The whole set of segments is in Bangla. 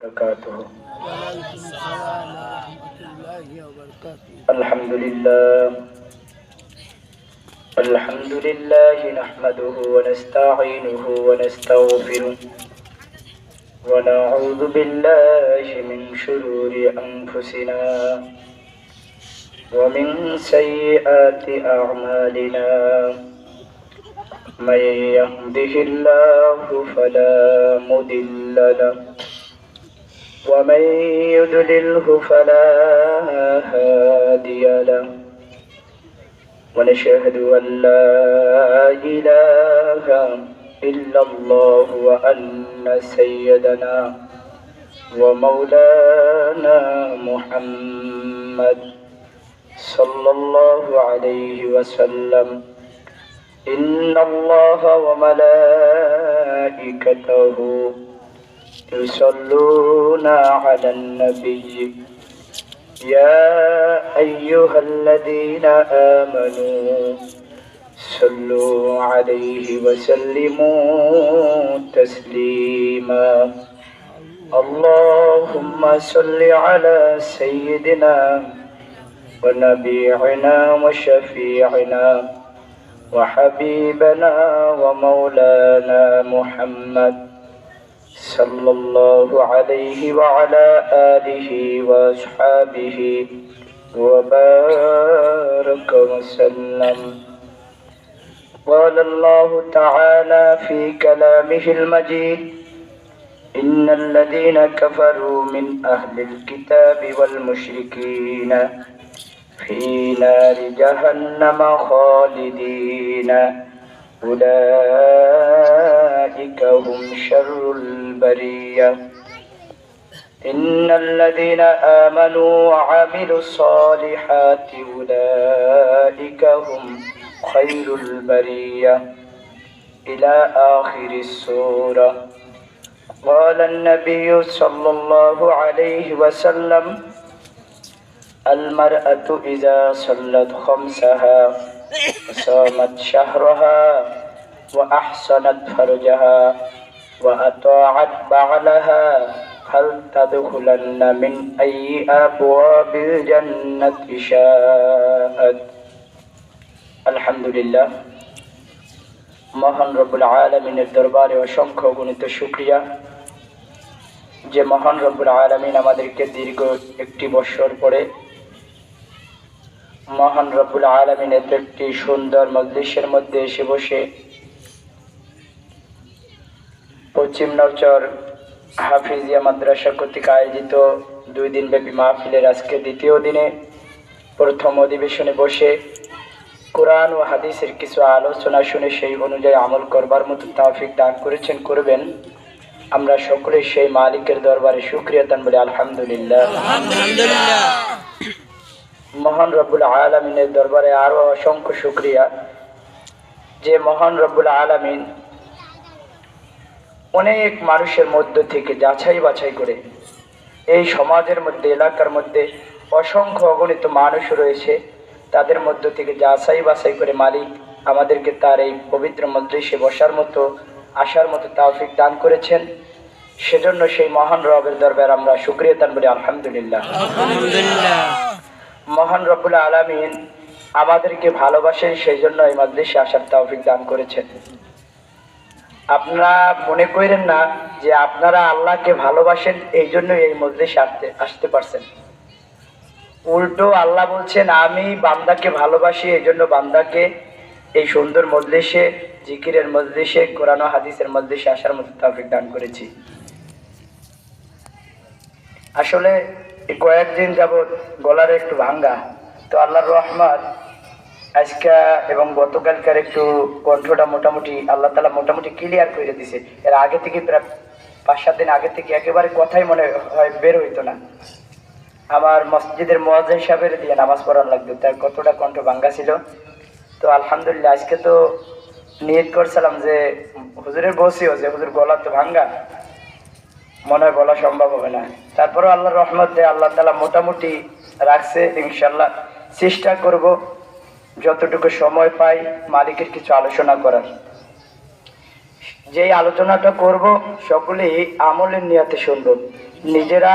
وبركاته. وعليكم السلام ورحمة الله وبركاته. الحمد لله نحمده ونستعينه ونستغفره ونعوذ بالله من شرور أنفسنا ومن سيئات أعمالنا. من يهده الله فلا مضل له ومن يضلله فلا هادي له. ونشهد أن لا إله إلا الله وأن سيدنا ومولانا محمد صلى الله عليه وسلم إن الله وملائكته يصلون على النبي يا أيها الذين آمنوا صلوا عليه وسلموا تسليما. اللهم صل على سيدنا ونبينا وشفيعنا وحبيبنا ومولانا محمد صلى الله عليه وعلى آله وأصحابه وبارك وسلم. قال الله تعالى في كلامه المجيد إن الذين كفروا من أهل الكتاب والمشركين في نار جهنم خالدين أولئك هم شر البرية. إن الذين آمنوا وعملوا الصالحات أولئك هم خير البرية إلى آخر السورة. قال النبي صلى الله عليه وسلم المرأة إذا صلت خمسها وصامت شهرها وأحسنت فرجها وأطاعت بعلها هل تدخلن من أي أبواب الجنة شاءت. আলহামদুলিল্লাহ, মহান রব্বুল আলামিনের দরবারে অসংখ্য গণিত শুকরিয়া যে মহান রব্বুল আলামিন আমাদেরকে দীর্ঘ একটি বছর পরে মহান রব্বুল আলামিনের একটি সুন্দর মজলিসের মধ্যে এসে বসে পশ্চিম নরচর হাফিজিয়া মাদ্রাসা কর্তৃক আয়োজিত 2 দিনব্যাপী মাহফিলের আজকে দ্বিতীয় দিনে প্রথম অধিবেশনে বসে কোরআন ও হাদিসের কিছু আলোচনা শুনে সেই অনুযায়ী আমল করবার মতো তৌফিক দান করেছেন, করবেন। আমরা সকলে সেই মালিকের দরবারে শুকরিয়া দান বলি আলহামদুলিল্লাহ। মহান রব্বুল আলামিনের দরবারে আরো অসংখ্য শুকরিয়া যে মহান রব্বুল আলামিন অনেক মানুষের মধ্য থেকে যাচাই বাছাই করে এই সমাজের মধ্যে, এলাকার মধ্যে অসংখ্য অগণিত মানুষ রয়েছে, তাদের মধ্য থেকে যাচাই বাছাই করে মালিক আমাদেরকে তার এই পবিত্র মজলিসে বসার মতো, আসার মতো তৌফিক দান করেছেন। সেজন্য সেই মহান রবের দরবারে আমরা শুকরিয়া দান বলি আলহামদুলিল্লাহ। মহান রব্বুল আলামিন আমাদেরকে ভালোবাসেন, সেই জন্য এই মজলিসে আসার তৌফিক দান করেছেন। আপনারা মনে করেন না যে আপনারা আল্লাহকে ভালোবাসেন এই জন্য এই মজলিসে আসতে পারছেন। উল্টো আল্লাহ বলছেন আমি বান্দাকে ভালোবাসি, এই জন্য বান্দাকে এই সুন্দর মজলিসে, জিকিরের মজলিসে, কোরআন ও হাদিসের মজলিসে আসার মতো তৌফিক দান করেছি। আসলে কয়েকদিন যাবৎ গলার একটু ভাঙ্গা, তো আল্লাহর রহমত আজকে এবং গতকালকার একটু কণ্ঠটা মোটামুটি আল্লাহ তাআলা মোটামুটি ক্লিয়ার করে দিছে। এর আগে থেকে প্রায় 5-7 দিন আগে থেকে একেবারে কথাই মনে হয় বের হইতো না। আমার মসজিদের মুয়াজ্জিন সাহেবের দিয়ে নামাজ পড়ানো লাগতো, তার কতটা কণ্ঠ ভাঙ্গা ছিল। তো আলহামদুলিল্লাহ আজকে তো নিয়ত করছিলাম যে হুজুরের বসিও যে হুজুর গলা তো ভাঙ্গা, মনে হয় বলা সম্ভব হবে না। তারপরেও আল্লাহর রহমতে আল্লাহ তাআলা মোটামুটি রাখছে। ইনশাআল্লাহ চেষ্টা করব যতটুকু সময় পাই মালিকের কিছু আলোচনা করার। যে আলোচনাটা করব সকলেই আমলের নিয়তে শুনব, নিজেরা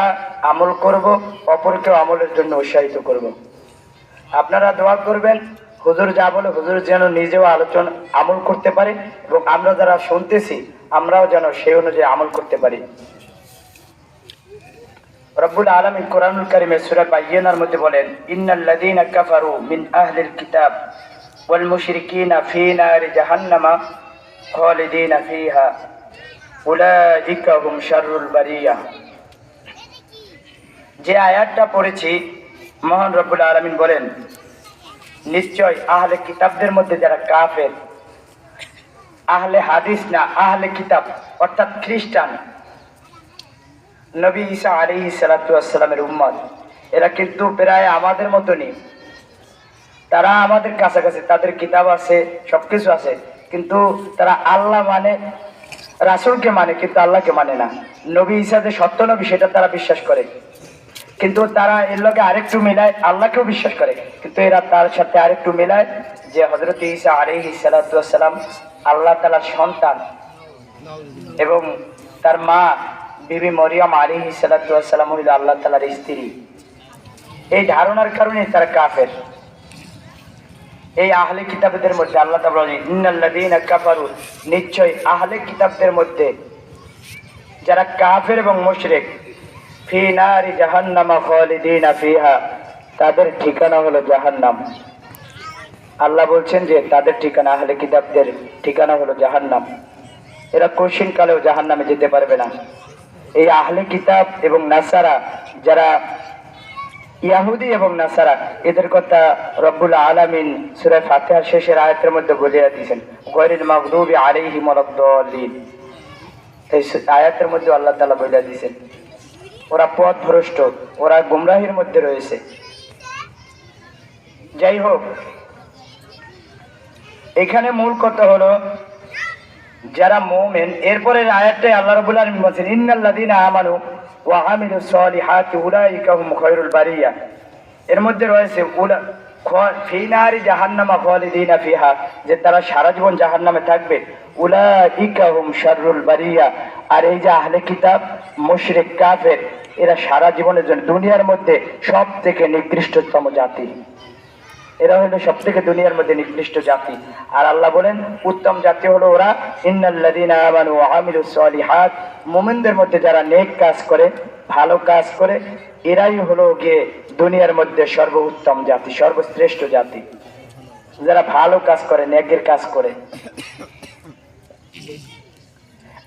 আমল করব, অপরকেও আমলের জন্য উৎসাহিত করব। আপনারা দোয়া করবেন হুজুর যা বলে হুজুর যেন নিজেও আলোচনা আমল করতে পারে এবং আমরা যারা শুনতেছি আমরাও যেন সেই অনুযায়ী আমল করতে পারি। রব্বুল আলামিন কোরআনুল কারীমের সূরা বাইয়িনার মধ্যে বলেন, ইন্নাল্লাযীনা কাফারু মিন আহলিল কিতাব ওয়াল মুশরিকিনা ফী নারি জাহান্নামা খালিদিনা ফীহা উলাইকা হুম শাররুল বারিয়া। যে আয়াতটা পড়েছি, মহান রব্বুল আলামিন বলেন, নিশ্চয় আহলে কিতাবদের মধ্যে যারা কাফের, আহলে হাদিস না, আহলে কিতাব অর্থাৎ খ্রিস্টান, নবী ঈসা আলাইহিস সালাতু ওয়াস সালামের উম্মত, এরা কিন্তু প্রায় আমাদের মতনই। তারা আমাদের কাছাকাছি, তাদের কিতাব আছে, সবকিছু আছে, কিন্তু তারা আল্লাহ মানে, রাসূলকে মানে, কিন্তু আল্লাহকে মানে না। নবী ঈসা যে সত্য নবী সেটা তারা বিশ্বাস করে, কিন্তু তারা এর লগে আরেকটু মিলায়, আল্লাহকেও বিশ্বাস করে, কিন্তু এরা তার সাথে আরেকটু মিলায় যে হযরত ঈসা আলাইহিস সালাতু ওয়াস সালাম আল্লাহ তাআলার সন্তান এবং তার মা বিবি মরিয়ম আলাইহিস সালাতু ওয়াস সালাম হইল আল্লাহ তাআলার স্ত্রী। এই ধারণার কারণে তারা কাফের। এই আহলে কিতাবদের মধ্যে আল্লাহ তাআলা বলেন, ইন্নাল্লাযীনা কাফারু, নিশ্চয় আহলে কিতাবদের মধ্যে যারা কাফের এবং মুশরিক, ফী নারি জাহান্নামা খালিদিনা ফীহা, তাদের ঠিকানা হলো জাহান্নাম। আল্লাহ বলছেন যে তাদের ঠিকানা, আহলে কিতাবদের ঠিকানা হলো জাহান্নাম। এরা কঠিন কালেও জাহান্নামে যেতে পারবে না। এই আহলে কিতাব এবং নাসারা, যারা ইয়াহুদি এবং নাসারা, এদের কথা রব্বুল আলামিন সূরা ফাতিহার শেষের আয়াতের মধ্যে বলে দিয়েছেন, গায়রিল মাগদুবি আলাইহিম ওয়ালাদ-দাল্লিন। এই আয়াতের মধ্যে আল্লাহ তাআলা বলে দিয়েছেন ওরা পথভ্রষ্ট, ওরা গুমরাহির মধ্যে রয়েছে। যাই হোক, এখানে মূল কথা হলো যারা মুমিন। এরপরের আয়াতটাই আল্লাহ রাব্বুল আলামিন বলেন, ইন্নাল্লাযীনা আমানু ওয়া আমিলুস সলিহাতি উলাইকা হুম খায়রুল বারিয়া। এর মধ্যে রয়েছে ফী নারি জাহান্নামা খালিদিনা ফীহা, যে তারা সারা জীবন জাহান্নামে থাকবে। উলাইকা হুম শাররুল বারিয়া। আর এই যে আহলে কিতাব, মুশরিক, কাফের, এরা সারা জীবনের জন্য দুনিয়ার মধ্যে সব থেকে নিকৃষ্টতম জাতি। এরা হলো সব থেকে দুনিয়ার মধ্যে নিকৃষ্ট জাতি। আর আল্লাহ বলেন উত্তম জাতি হলো ওরা, ইন্নাল্লাযীনা আমানু ওয়া আমিলুস সলিহাত, মুমিনদের মধ্যে যারা নেক কাজ করে, ভালো কাজ করে, এরাই হলো গিয়ে দুনিয়ার মধ্যে সর্বোত্তম জাতি, সর্বশ্রেষ্ঠ জাতি। যারা ভালো কাজ করে, নেকের কাজ করে।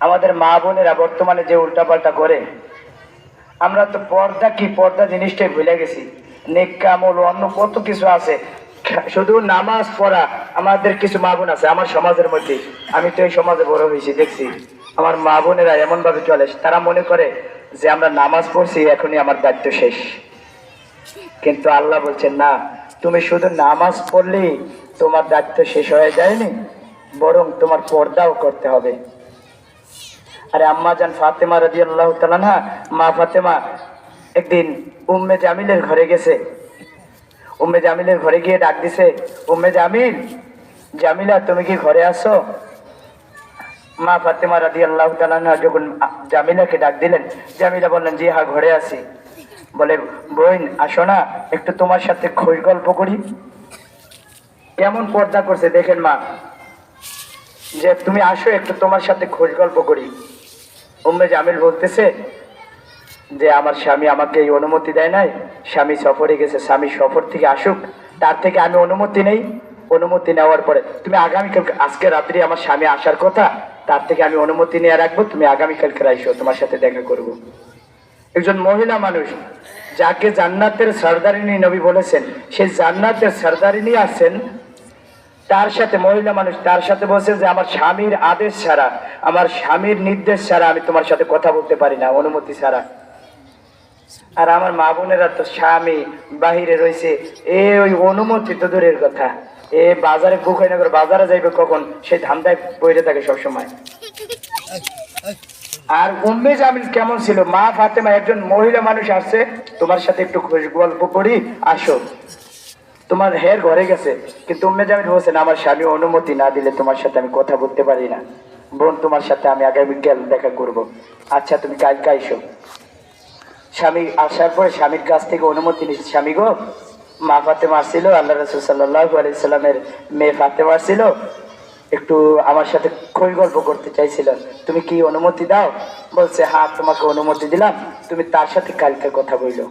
আমাদের মা বোনেরা বর্তমানে যে উল্টাপাল্টা করে, আমরা তো পর্দা কি, পর্দা জিনিসটাই ভুলে গেছি। নেক আমল অন্য কত কিছু আছে, শুধু নামাজ পড়া। আমাদের কিছু মা বোন আছে আমার সমাজের মধ্যে, আমি তো এই সমাজে বড় হয়েছি, দেখছি আমার মা বোনেরা এমন ভাবে চলে, তারা মনে করে যে আমরা নামাজ পড়ছি এখনই আমার দায়িত্ব শেষ। কিন্তু আল্লাহ বলছেন না, তুমি শুধু নামাজ পড়লেই তোমার দায়িত্ব শেষ হয়ে যায়নি, বরং তোমার পর্দাও করতে হবে। আরে আম্মা জান ফাতেমা রাদিয়াল্লাহু তাআলা আনহা, মা ফাতেমা একদিন উম্মে জামিলের ঘরে গেছে। উম্মে জামিলের ঘরে গিয়ে ডাক দিছে, উম্মে জামিল, জামিলা তুমি কি ঘরে আসো? মা ফাতেমা রাদিয়াল্লাহু তাআলা আনহা যখন জামিলাকে ডাক দিলেন, জামিলা বললেন, জি হ্যাঁ ঘরে আছি। বলে, বোন আসো না, একটু তোমার সাথে খোশ গল্প করি। কেমন পর্দা করছে দেখেন মা, যে তুমি আসো একটু তোমার সাথে খোশ গল্প করি। উম্মে জামিল বলতেছে যে আমার স্বামী আমাকে এই অনুমতি দেয় নাই, স্বামী সফরে গেছে, স্বামী সফর থেকে আসুক, তার থেকে আমি অনুমতি নেই। অনুমতি নেওয়ার পরে তুমি আগামীকাল, আজকে রাত্রি আমার স্বামী আসার কথা, তার থেকে আমি অনুমতি নিয়ে রাখবো, তুমি আগামীকালকে আইসো, তোমার সাথে দেখা করব। একজন মহিলা মানুষ যাকে জান্নাতের সরদারিনী নবী বলেছেন, সে জান্নাতের সরদারিনী আছেন, তার সাথে, মহিলা মানুষ তার সাথে বলছে যে আমার স্বামীর আদেশ ছাড়া, আমার স্বামীর নির্দেশ ছাড়া আমি তোমার সাথে কথা বলতে পারি না, অনুমতি ছাড়া। আর আমার মা বোনেরা তো স্বামী বাহিরে রয়েছে, ওই অনুমতি তো দূরের কথা, বাজারে বুখাইনগর বাজারে যাইবে কখন, সেই ধান্দায় বইরে থাকে সবসময়। আর উম্মে জামিল কেমন ছিল, মা ফাতেমা একজন মহিলা মানুষ আসছে, তোমার সাথে একটু খোঁজ গল্প করি, আসো। তোমার হের ঘরে গেছে, কিন্তু উম্মে জামিল বলছেন আমার স্বামী অনুমতি না দিলে তোমার সাথে আমি কথা বলতে পারি না। বোন তোমার সাথে আমি আগামীকাল দেখা করব। আচ্ছা তুমি কালকে আইসো। স্বামী আসার পরে স্বামীর কাছ থেকে অনুমতি নিয়েছে, স্বামী গো মা ফাতেমা আসছিল, আল্লাহ রাসূল সাল্লাল্লাহু আলাইহি সাল্লামের মেয়ে ফাতেমা আসছিল, একটু আমার সাথে খই গল্প করতে চাইছিল, তুমি কি অনুমতি দাও? বলছে হ্যাঁ তোমাকে অনুমতি দিলাম, তুমি তার সাথে কালকে কথা বইলো।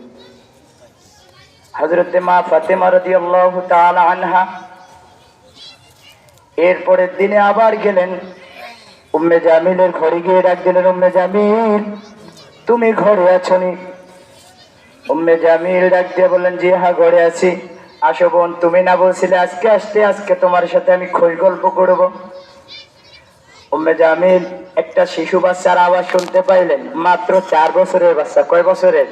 হযরতে মা ফাতেমা রাদিয়াল্লাহু তাআলা আনহা এরপরের দিনে আবার গেলেন উম্মে জামিলের ঘরে গিয়ে ডাক দিলেন, উম্মে জামিল তুমি ঘরে আছো নি? উম্মে জামিল ডাক দিয়ে বললেন, জি হ্যাঁ ঘরে আছি। আসো বোন, তুমি না বলছিলে আজকে আসতে, আজকে তোমার সাথে আমি খই গল্প করব। উম্মে জামিল একটা শিশু বাচ্চার আওয়াজ শুনতে পাইলেন, মাত্র 4 বছরের বাচ্চা। কয় বছরের?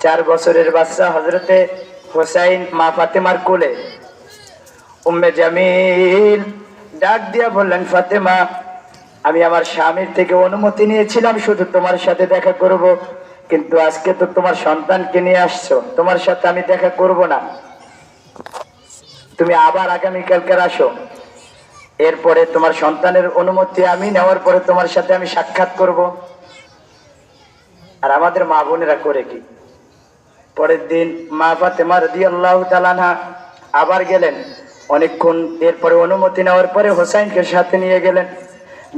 4 বছরের বাচ্চা হযরতে হোসাইন মা ফাতেমার কোলে। উম্মে জামিল ডাক দিয়া বললেন, ফাতেমা আমি আমার স্বামীর থেকে অনুমতি নিয়েছিলাম শুধু তোমার সাথে দেখা করব, কিন্তু আজকে তো তোমার সন্তানকে নিয়ে আসছো, তোমার সাথে আমি দেখা করব না, তুমি আবার আগামীকালকে আসো। এরপরে তোমার সন্তানের অনুমতি আমি নেওয়ার পরে তোমার সাথে আমি সাক্ষাৎ করব। আর আমাদের মা বোনেরা করে কি, পরের দিন মা ফাতেমা রাদিয়াল্লাহু তাআলা আনহা আবার গেলেন। অনেকক্ষণ এরপরে অনুমতি নেওয়ার পরে হোসাইনকে সাথে নিয়ে গেলেন।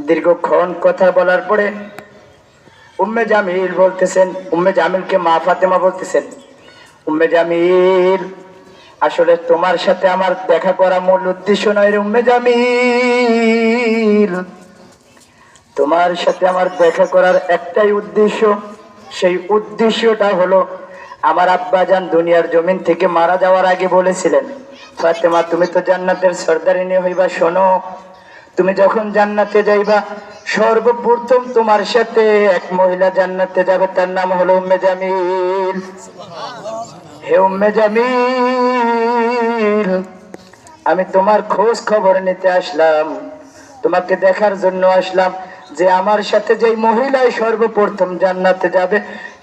দীর্ঘক্ষণ কথা বলার পরে উম্মে জামিল বলতেছেন, উম্মে জামিলকে মা ফাতেমা বলতেছেন, উম্মে জামিল আসলে তোমার সাথে আমার দেখা করা মূল উদ্দেশ্য নয় রে উম্মে জামিল, তোমার সাথে আমার দেখা করার একটাই উদ্দেশ্য, সেই উদ্দেশ্যটা হলো আমার আব্বাজান দুনিয়ার জমিন থেকে মারা যাওয়ার আগে বলেছিলেন, ফাতেমা তুমি তো জান্নাতের সর্দারিনী হইবা, শোনো তুমি যখন জান্নাতে যাইবা সর্বপ্রথম তোমার সাথে এক মহিলা জান্নাতে যাবে, তার নাম হলো উম্মে জামিল। হে উম্মে জামিল আমি তোমার খোঁজ খবর নিতে আসলাম, তোমাকে দেখার জন্য আসলাম যে আমার সাথে যেই মহিলাই সর্বপ্রথম জান্নাতে যাবে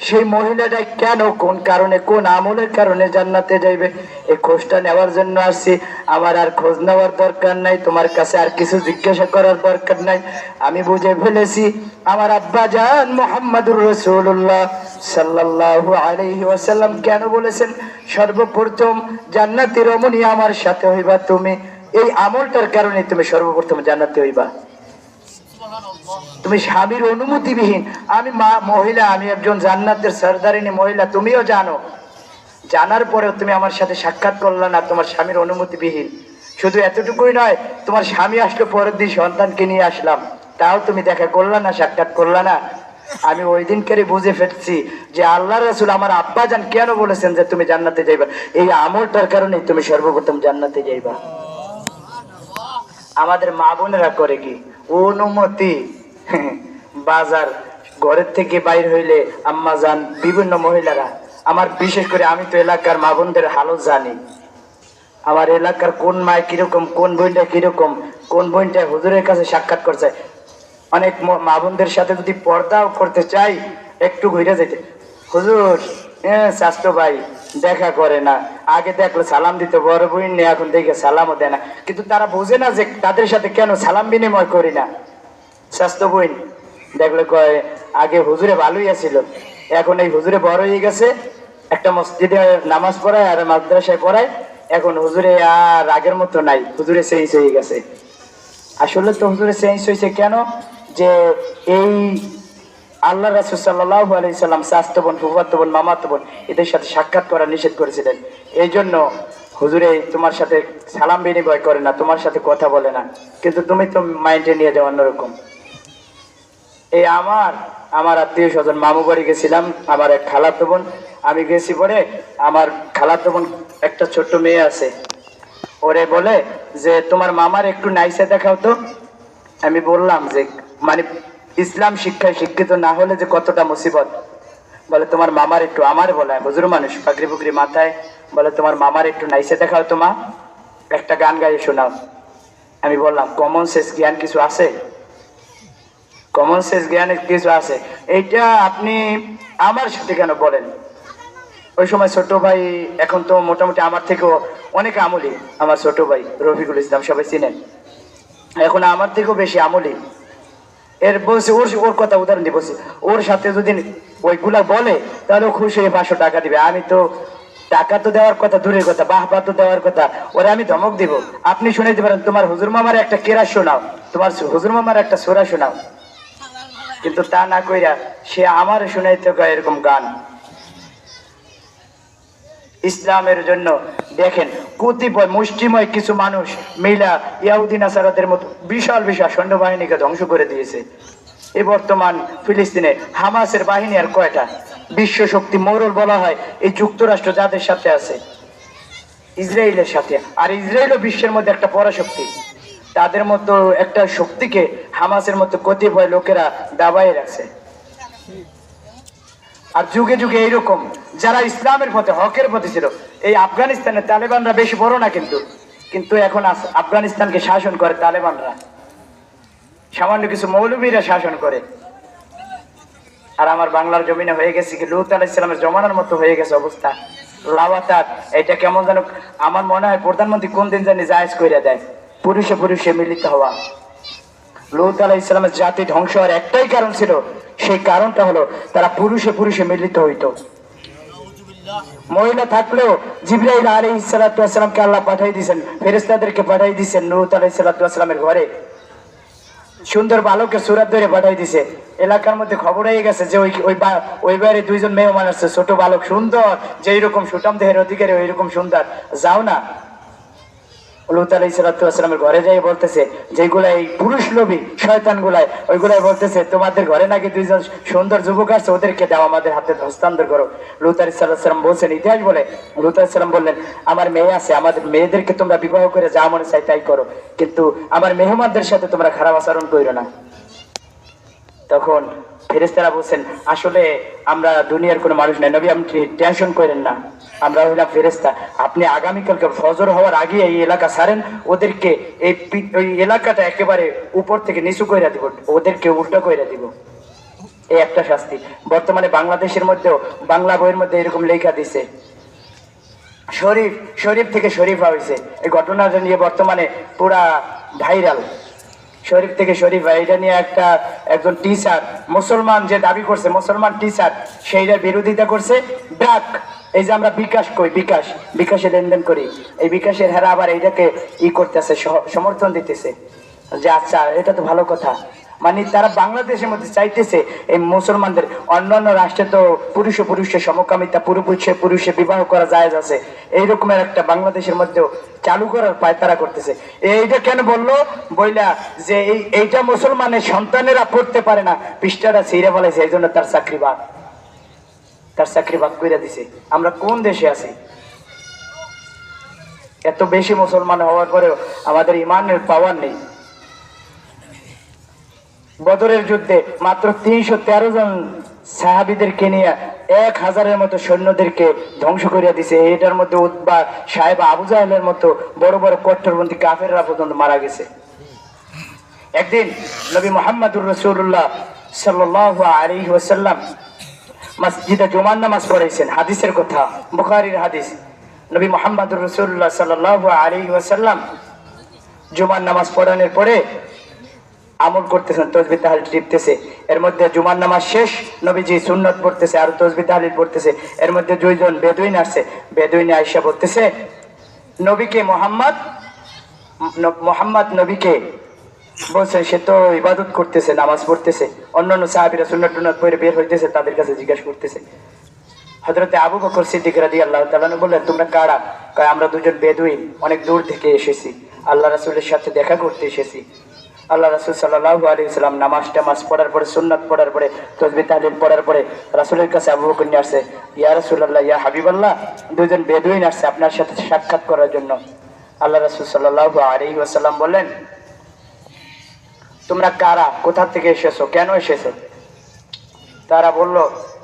সেই মহিলাটা কেন, কোন কারণে, কোন আমলের কারণে জান্নাতে যাইবে, এই খোঁজটা নেওয়ার জন্য আসছি। আমার আর খোঁজ নেওয়ার দরকার নাই, তোমার কাছে আর কিছু জিজ্ঞাসা করার দরকার নাই, আমি বুঝে ফেলেছি আমার আব্বা জান মুহাম্মদুর রাসূলুল্লাহ সাল্লাল্লাহু আলাইহি ওয়াসাল্লাম কেন বলেছেন সর্বপ্রথম জান্নাতি রমণী আমার সাথে হইবা তুমি, এই আমলটার কারণে তুমি সর্বপ্রথম জান্নাতে হইবা। তুমি স্বামীর অনুমতিবিহীন, আমি মা মহিলা, আমি একজন জান্নাতের সর্দারিনী মহিলা, তুমিও জানো, জানার পরেও তুমি আমার সাথে সাক্ষাৎ করলে না তোমার স্বামীর অনুমতিবিহীন। শুধু এতটুকুই নয়, তোমার স্বামী আসলো পরের দিন সন্তানকে নিয়ে আসলাম, তাও তুমি দেখা করলে না, সাক্ষাৎ করলে না। আমি ওই দিনকারই বুঝে ফেলছি যে আল্লাহ রাসূল আমার আব্বাজান কেন বলেছেন যে তুমি জান্নাতে যাইবা, এই আমলটার কারণে তুমি সর্বপ্রথম জান্নাতে যাইবা। আমাদের মা বোনেরা করে কি, অনুমতি বাজার ঘরের থেকে বাইর হইলে আম্মা যান বিভিন্ন মহিলারা, আমার বিশেষ করে আমি তো এলাকার মা বোনদের হালত জানি, আমার এলাকার কোন মায় কিরকম, কোন বোনটা কিরকম, কোন বোনটা হুজুরের কাছে সাক্ষাৎ করছে। অনেক মা বোনদের সাথে যদি পর্দাও করতে চাই একটু ঘুরে যেতে, হুজুর স্বাস্থ্য ভাই দেখা করে না, আগে দেখলে সালাম দিতে বড় বোন নেই, এখন দেখে সালামও দেয় না, কিন্তু তারা বোঝে না যে তাদের সাথে কেন সালাম বিনিময় করি না। স্বাস্থ্য বোন দেখলে কয় আগে হুজুরে ভালোই আছিল, এখন এই হুজুরে বড় হয়ে গেছে, একটা মসজিদে নামাজ পড়ায় আর মাদ্রাসায় পড়ায়, এখন হুজুরে আর আগের মতো নাই, হুজুরে চেঞ্জ হয়ে গেছে। আসলে তো হুজুরে চেঞ্জ হয়েছে কেন, যে এই আল্লাহ রাসূল সাল্লাল্লাহু আলাইহি সাল্লাম চাচতো বোন, ফুফাতো বোন, মামাতো বোন এদের সাথে সাক্ষাৎ করা নিষেধ করেছিলেন, এই জন্য হুজুরে তোমার সাথে সালাম বিনিময় করে না, তোমার সাথে কথা বলে না, কিন্তু তুমি তো মাইন্ডে নিয়ে যাও অন্যরকম। এই আমার আত্মীয় স্বজন মামু বাড়ি গেছিলাম, আমার এক খালাতো বোন, আমি গেছি পরে আমার খালাতো বোন একটা ছোট্ট মেয়ে আছে, ওরে বলে যে তোমার মামার একটু নাইসে দেখাও তো। আমি বললাম যে মানে ইসলাম শিক্ষায় শিক্ষিত না হলে যে কতটা মুসিবত, বলে তোমার মামার একটু, আমার বলে হুজুর মানুষ পাগড়ি পুগড়ি মাথায়, বলে তোমার মামার একটু নাইসে দেখাও তো মা, একটা গান গাইয়ে শোনাও। আমি বললাম কমন সেন্স জ্ঞান কিছু আছে, কমন সেন্স জ্ঞানের কিছু আছে, এইটা আপনি আমার সাথে কেন বলেন? ওই সময় ছোট ভাই, এখন তো মোটামুটি আমার থেকেও অনেক আমলি, আমার ছোট ভাই রফিকুল ইসলাম সবাই চিনেন, এখন আমার থেকেও বেশি আমলি, এর বলছে ওর ওর কথা উদাহরণ দিয়ে বলছি, ওর সাথে যদি ওইগুলা বলে তাহলে ও খুশি হয়ে 500 টাকা দিবে। আমি তো টাকা তো দেওয়ার কথা দূরের কথা, বাহবা তো দেওয়ার কথা, ওরে আমি ধমক দিব। আপনি শুনাইতে পারেন তোমার হুজুর মামার একটা কেরাত শোনাও, তোমার হুজুর মামার একটা সূরা শোনাও, কিন্তু তা না কইরা সে আমার শুনাইতে কয় এরকম গান। ইসলামের জন্য দেখেন কতিপয় মুষ্টিময় কিছু মানুষ মিলা ইয়াহুদি নাসারাদের মতো বিশাল বিশাল সৈন্যবাহিনীকে ধ্বংস করে দিয়েছে। এই বর্তমান ফিলিস্তিনে হামাসের বাহিনী আর কয়টা? বিশ্ব শক্তি মোরল বলা হয় এই যুক্তরাষ্ট্র যাদের সাথে আছে, ইসরায়েলের সাথে। আর ইসরায়েলও বিশ্বের মধ্যে একটা পরাশক্তি। তাদের মতো একটা শক্তিকে হামাসের মতো কতিপয় লোকেরা দাবাই রাখছে। আর যুগে যুগে এইরকম যারা ইসলামের পথে হকের পথে ছিল, এই আফগানিস্তানের তালেবানরা বেশি বড় না, কিন্তু কিন্তু এখন আফগানিস্তানকে শাসন করে তালেবানরা, সামান্য কিছু মৌলবীরা শাসন করে। আর আমার বাংলার জমিনে হয়ে গেছে কি লূত আলাইহিস সালামের জমানার মতো হয়ে গেছে অবস্থা। লাওয়াতার এটা কেমন যেন আমার মনে হয় প্রধানমন্ত্রী কোন দিন জানি জায়েজ কইরা দেয়, পুরুষে পুরুষে মিলিত হওয়া। লূত আলাইহিস সালামের জাতি ধ্বংস হওয়ার একটাই কারণ ছিল, সেই কারণটা হলো তারা পুরুষে পুরুষে মিলিত হইতো। মহিলা থাকলেও জিবরাইল আলাইহিস সালাতু ওয়াস সালামকে আল্লাহ পাঠিয়ে দিয়েছেন, ফেরেশতাদেরকে পাঠিয়ে দিয়েছেন লূত আলাইহিস সালাতু ওয়াস সালামের ঘরে। সুন্দর বালকের সুরাত ধরে পাঠাই দিছে। এলাকার মধ্যে খবর হয়ে গেছে যে ওই বাড়ি 2 জন মেহমান আসছে, ছোট বালক সুন্দর, যেই রকম সুটাম দেহের অধিকারী ওই রকম সুন্দর, যাও না। লূত আলাইহিস সালাতু ওয়াস সালামের ঘরে যাই বলতেছে, যেগুলা এই পুরুষ লোভী শয়তান গুলাই, ওইগুলাই বলতেছে তোমাদের ঘরে নাকি 2 জন সুন্দর যুবক আসছে, ওদেরকে দাও, আমাদের হাতে হস্তান্তর করো। লূত আলাইহিস সালাম বলছেন, ইতিহাস বলে লূত আলাইহিস সালাম বললেন, আমার মেয়ে আছে, আমাদের মেয়েদেরকে তোমরা বিবাহ করে যা মনে চাই তাই করো, কিন্তু আমার মেহমানদের সাথে তোমরা খারাপ আচরণ করো না। তখন ফেরেশতারা বলছেন, আসলে আমরা দুনিয়ার কোনো মানুষ নাই নবী, আপনি টেনশন করেন না, আমরা হইলাম ফেরেশতা। আপনি আগামীকালকে ফজর হওয়ার আগে এই এলাকা ছাড়েন, ওদেরকে ওই এলাকাটা একেবারে উপর থেকে নিচু কইরা দিব, ওদেরকে উল্টো কইরা দিব। এই একটা শাস্তি। বর্তমানে বাংলাদেশের মধ্যেও বাংলা বইয়ের মধ্যে এরকম লেখা দিছে, শরীফ থেকে শরীফা হয়েছে। এই ঘটনাটা নিয়ে বর্তমানে পুরা ভাইরাল। শরীফ থেকে শরীফা, এটা নিয়ে একজন টিচার, মুসলমান যে দাবি করছে মুসলমান টিচার, সেইটার বিরোধিতা করছে। ব্র্যাক, এই যে আমরা বিকাশ কই, বিকাশে লেনদেন করি, এই বিকাশের হেরা আবার এইটাকে করতেছে, সমর্থন দিতেছে যে আচ্ছা এটা তো ভালো কথা। মানে তারা বাংলাদেশের মধ্যে চাইতেছে এই মুসলমানদের, অন্যান্য রাষ্ট্রে তো পুরুষে সমকামিতা, পুরুষে বিবাহ করা জায়েজ আছে, এইরকমের একটা বাংলাদেশের মধ্যেও চালু করার পায়তারা করতেছে। এইটা কেন বললো বইলা যে এইটা মুসলমানের সন্তানেরা পড়তে পারে না, পৃষ্ঠাটা ছিঁড়ে ফেলাইছে, এই জন্য তার চাকরি বাদ করে দিছে। আমরা কোন দেশে আছি? এত বেশি মুসলমান হওয়ার পরেও আমাদের ইমানের পাওয়ার নেই। বদরের যুদ্ধে মাত্র 313 জন সাহাবীদেরকে নিয়ে 1000-এর মতো সৈন্যদেরকে ধ্বংস করিয়া দিছে। এটার মধ্যে উতবা, সাহেবা, আবু জাহেলের মতো বড় বড় কট্টরপন্থী কাফেররা পর্যন্ত মারা গেছে। একদিন নবী মুহাম্মদুর রাসূলুল্লাহ সাল্লাল্লাহু আলাইহি ওয়াসাল্লাম মসজিদে জুমার নামাজ পড়াইছেন। হাদিসের কথা, বুখারীর হাদিস। নবী মুহাম্মদুর রাসূলুল্লাহ সাল্লাল্লাহু আলাইহি ওয়াসাল্লাম জুমার নামাজ পড়ানোর পরে আমল করতেছেন, তাসবিহ তাহলিল টিপতেছে। এর মধ্যে জুমার নামাজ শেষ, নবীজি সুন্নত পড়তেছে আর তাসবিহ তাহলিল পড়তেছে। এর মধ্যে 2 জন বেদুইন আসছে, বেদুইনে আয়েশা বলতেছে, নবীকে মোহাম্মদ নবীকে বলছেন, সে তো ইবাদত করতেছে, নামাজ পড়তেছে। অন্যান্য সাহাবীরা সুন্নত টুন্নত পড়ে বের হইতেছে, তাদের কাছে জিজ্ঞাসা করতেছে। হযরতে আবু বকর সিদ্দিক রাদিয়াল্লাহু তাআলা বললেন, তোমরা কারা? কয়, আমরা 2 জন বেদুইন, অনেক দূর থেকে এসেছি, আল্লাহ রাসূলের সাথে দেখা করতে এসেছি। আল্লাহ রাসূল সাল্লাল্লাহু আলাইহি ওয়াসাল্লাম নামাজ পড়ার পরে, সুন্নাত পড়ার পরে, তাসবিহ তাহলিল পড়ার পরে রাসূলের কাছে আবু বকর নিয়ে আসছে, ইয়া রাসূলুল্লাহ, ইয়া হাবিবাল্লাহ, 2 জন বেদুইন আসছে আপনার সাথে সাক্ষাৎ করার জন্য। আল্লাহ রাসূল সাল্লাল্লাহু আলাইহি ওয়াসাল্লাম বললেন, তোমরা কারা, কোথা থেকে এসেছো, কেন এসেছো? তারা বলল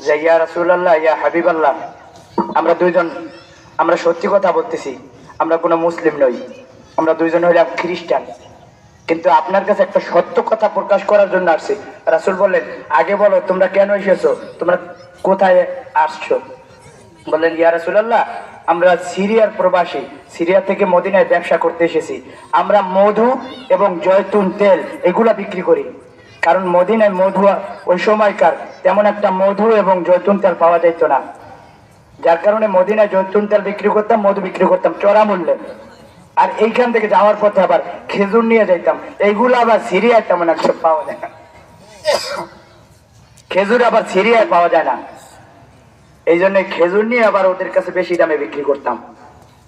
যে, ইয়া রাসূলুল্লাহ, ইয়া হাবিবাল্লাহ, আমরা 2 জন, আমরা সত্যি কথা বলতেছি, আমরা কোনো মুসলিম নই, আমরা 2 জন হইলাম খ্রিস্টান, কিন্তু আপনার কাছে একটা সত্য কথা প্রকাশ করার জন্য আসছি। রাসূল বললেন, আগে বলো তোমরা কেন এসেছো, তোমরা কোথায় আসছো? বললেন, ইয়া রাসূলুল্লাহ, আমরা সিরিয়ার প্রবাসী, সিরিয়া থেকে মদিনায় ব্যবসা করতে এসেছি। আমরা মধু এবং জয়তুন তেল এগুলা বিক্রি করি, কারণ মদিনায় মধু ওই সময়কার তেমন একটা মধু এবং জৈতুন তেল পাওয়া যেত না, যার কারণে মদিনায় জৈতুন তেল বিক্রি করতাম, মধু বিক্রি করতাম চড়া মূল্যে। আর এইখান থেকে যাওয়ার পথে আবার খেজুর নিয়ে যাইতাম, এইগুলো আবার সিরিয়ায় তেমন একটা পাওয়া যায় না, খেজুর আবার সিরিয়ায় পাওয়া যায় না, এই জন্য খেজুর নিয়ে আবার ওদের কাছে বেশি দামে বিক্রি করতাম।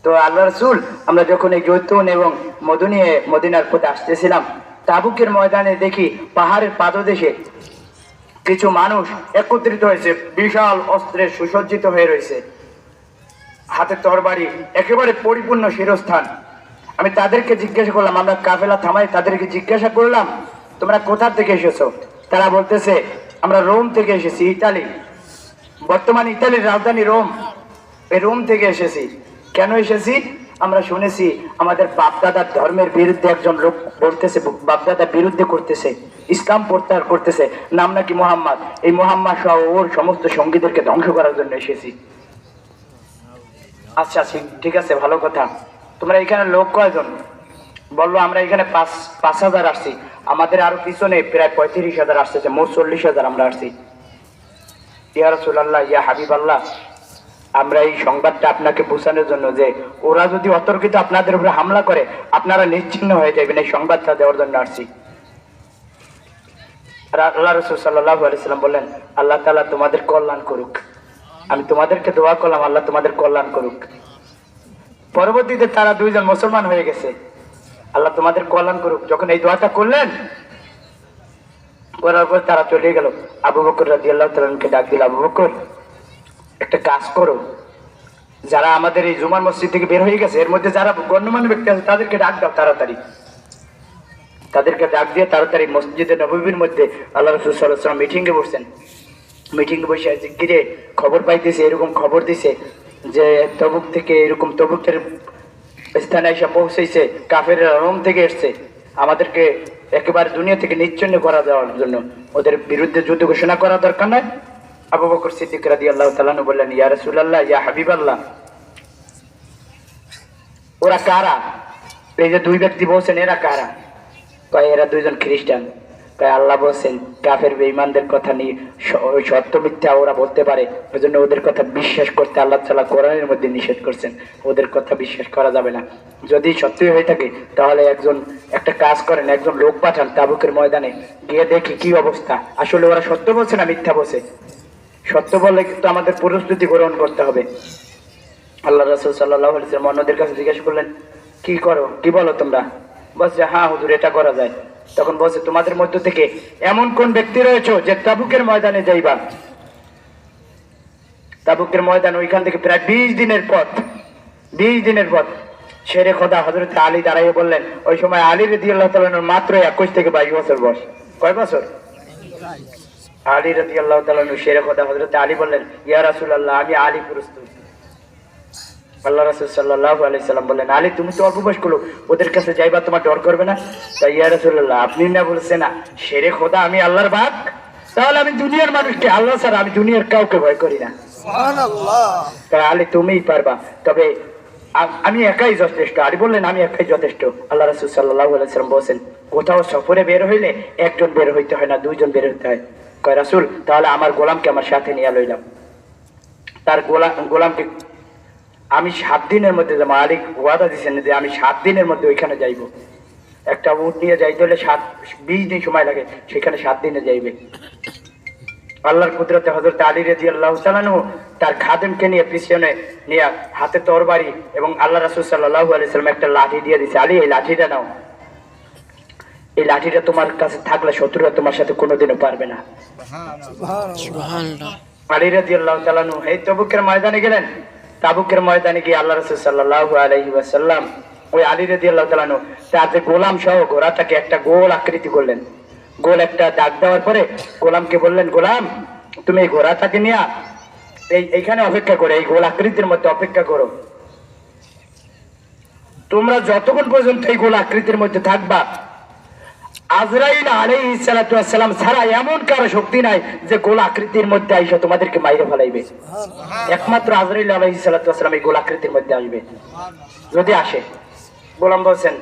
তো আল্লাহ রাসূল আমরা যখন এই জৈতুন এবং মধু নিয়ে মদিনার পথে আসতেছিলাম, তাবুকের ময়দানে দেখি পাহাড়ের পাদদেশে কিছু মানুষ একত্রিত হয়েছে, বিশাল অস্ত্রে সুসজ্জিত হয়ে রয়েছে, হাতে তরবারি, একেবারে পরিপূর্ণ শিরস্থান। আমি তাদেরকে জিজ্ঞাসা করলাম, আমরা কাফেলা থামাই তাদেরকে জিজ্ঞাসা করলাম তোমরা কোথা থেকে এসেছো? তারা বলতেছে আমরা রোম থেকে এসেছি, ইতালি, বর্তমান ইতালির রাজধানী রোম, এই রোম থেকে এসেছি। কেন এসেছি? আমরা শুনেছি আমাদের বাপদাদার ধর্মের বিরুদ্ধে একজন লোক বলতেছে, বাপদাদার বিরুদ্ধে করতেছে, ইসলাম প্রত্যাহার করতেছে, নাম নাকি মোহাম্মদ। এই মোহাম্মদ সহ ওর সমস্ত সঙ্গীদেরকে ধ্বংস করার জন্য এসেছি। আচ্ছা ঠিক আছে, ভালো কথা। তোমরা এখানে লোক কয়জন? বললো আমরা এখানে 5,000 আসছি, আমাদের আরো পিছনে প্রায় 35,000 আসতেছে, মোট 40,000 আমরা আসছি। ইয়া রাসূলুল্লাহ, ইয়া হাবিবাল্লাহ, আমরা এই সংবাদটা আপনাকে বোঝানোর জন্য যে ওরা যদি অতর্কিত আপনাদের উপরে হামলা করে আপনারা নিশ্চিহ্ন হয়ে যাবেন, এই সংবাদটা দেওয়ার জন্য আসছি। আর আল্লাহ রাসূল সাল্লাল্লাহু আলাইহি সাল্লাম বললেন, আল্লাহ তাআলা তোমাদের কল্যাণ করুক। আমি তোমাদেরকে দোয়া করলাম আল্লাহ তোমাদের কল্যাণ করুক। পরবর্তীতে তারা 2 জন মুসলমান হয়ে গেছে, আল্লাহ তোমাদের কল্যাণ করুক। যখন এই দোয়াটা করলেন, করার পর তারা চলে গেল। আবু বকর রাদিয়াল্লাহু তাআলা আনহুকে ডাক দিল, আবু বকর একটা কাজ করো, যারা আমাদের এই জুমার মসজিদ থেকে বের হয়ে গেছে এর মধ্যে যারা গণ্যমান্য ব্যক্তি আছে তাদেরকে ডাক দাও তাড়াতাড়ি। তাদেরকে ডাক দিয়ে তাড়াতাড়ি মসজিদে নববীর মধ্যে আল্লাহ রাসূল সাল্লাল্লাহু আলাইহি ওয়াসাল্লাম মিটিংয়ে বসছেন। মিটিংয়ে বসে জিজ্ঞিরে খবর পাইতেছে, এরকম খবর দিছে যে তবুক থেকে এরকম তবুকের স্থানে এসে পৌঁছেছে, কাফেররা রোম থেকে এসছে, আমাদেরকে একেবারে দুনিয়া থেকে নিচ্ছিন্ন করা দেওয়ার জন্য ওদের বিরুদ্ধে যুদ্ধ ঘোষণা করা দরকার নয়। আবু বকর সিদ্দিক রাদিয়াল্লাহু তাআলা আনহু বললেন, ইয়া রাসূলুল্লাহ, ইয়া হাবিবাল্লাহ, ওরা কারা? এই যে 2 ব্যক্তি বলছেন এরা কারা? কয় এরা 2 জন খ্রিস্টান। কয় আল্লাহ বলছেন কাফের বেঈমানদের কথা নিয়ে সত্য মিথ্যা ওরা বলতে পারে, ওই জন্য ওদের কথা বিশ্বাস করতে আল্লাহ তাআলা কোরআনের মধ্যে নিষেধ করছেন, ওদের কথা বিশ্বাস করা যাবে না। যদি সত্যি হয়ে থাকে তাহলে একটা কাজ করেন, একজন লোক পাঠান তাবুকের ময়দানে গিয়ে দেখি কি অবস্থা, আসলে ওরা সত্য বলছে না মিথ্যা বলছে। সত্য বললে কিন্তু আমাদের প্রস্তুতি গ্রহণ করতে হবে। আল্লাহ রাসূল সাল্লাল্লাহু আলাইহি ওয়াসাল্লাম অন্যদের কাছে জিজ্ঞাসা করলেন, কি করো, কি বলো তোমরা? বলছে হ্যাঁ হুজুর এটা করা যায়। তখন বলছে তোমাদের মধ্য থেকে এমন কোন ব্যক্তি রয়েছে যে তাবুকের ময়দানে যাইবা? তাবুকের ময়দান ওইখান থেকে প্রায় 20 দিনের পথ, 20 দিনের পথ। শেরে খোদা হযরত আলী দাঁড়াইয়ে বললেন, ওই সময় আলী রাদিয়াল্লাহু তাআলা মাত্র 21 থেকে 22 বছর বয়স। কয় বছর? আলী রাদিয়াল্লাহু তাআলা শেরে খোদা হযরত আলী বললেন, ইয়া রাসূলুল্লাহ, আমি আলী প্রস্তুত। আল্লাহ রাসূল সাল্লাল্লাহু আলাইহি সাল্লাম বললেন, আলী তুমি তো অল্প বয়স্ক লোক, ওদের কাছে যাইবা তোমার ডর করবে না? তাই ইয়া রাসূলুল্লাহ, আপনি না বলছেন না শেরে খোদা আমি আল্লাহর বাপ, তাহলে আমি দুনিয়ার মানুষকে, আল্লাহ ছাড়া আমি দুনিয়ার কাউকে ভয় করি না। সুবহানাল্লাহ। তাই আলী তুমিই পারবা, তবে আমি একাই যথেষ্ট। আলী বললেন আমি একাই যথেষ্ট। আল্লাহ রাসূল সাল্লাল্লাহু আলাইহি সাল্লাম বলেন, কোথাও সফরে বের হইলে একজন বের হইতে হয় না, 2 জন বের হইতে হয়। কয় রাসূল তাহলে আমার গোলামকে আমার সাথে নিয়ে লইলাম। তার গোলামকে আমি 7 দিনের মধ্যে যাবো। আলী ওয়াদা দিচ্ছেন যে আমি 7 দিনের মধ্যে ওইখানে যাইব। একটা উট নিয়ে যাইতে হলে 20 দিন সময় লাগে, সেখানে 7 দিনে যাইবে। আল্লাহর কুদরতে হযরত আলী রাদিয়াল্লাহু তাআলা আনহু তার খাদেমকে নিয়ে পিছনে নিয়ে হাতে তরবারি এবং আল্লাহ রাসূল সাল্লাল্লাহু আলাইহি সাল্লাম একটা লাঠি দিয়ে দিয়েছে, আলী এই লাঠিটা নাও, এই লাঠিটা তোমার কাছে থাকলে শত্রুরা তোমার সাথে কোনোদিনও পারবে না। সুবহানাল্লাহ। আলী রাদিয়াল্লাহু তাআলা আনহু এই তাবুকের ময়দানে গেলেন। তাবুকের ময়দানে গিয়ে আল্লাহ রাসূল সাল্লাল্লাহু আলাইহি ওয়াসাল্লাম ওই আলী রাদিয়াল্লাহু তাআলা আনহু তার যে গোলাম সহ ঘোড়াটাকে একটা গোল আকৃতি করলেন। গোল একটা দাগ দেওয়ার পরে গোলামকে বললেন, গোলাম তুমি এই ঘোড়াটাকে নিয়ে এইখানে অপেক্ষা করো, এই গোল আকৃতির মধ্যে অপেক্ষা করো। তোমরা যতক্ষণ পর্যন্ত এই গোল আকৃতির মধ্যে থাকবা, আজরাইল আলাইহিস সালাতু ওয়াস সালাম ছাড়া এমন কারো শক্তি নাই যে গোল আকৃতির মধ্যে আইসা তোমাদেরকে মাইরে ফেলাইবে। একমাত্র আজরাইল আলাইহিস সালাতু ওয়াস সালাম এই গোল আকৃতির মধ্যে আসবে। যদি আসে, গোলাম বলছেন,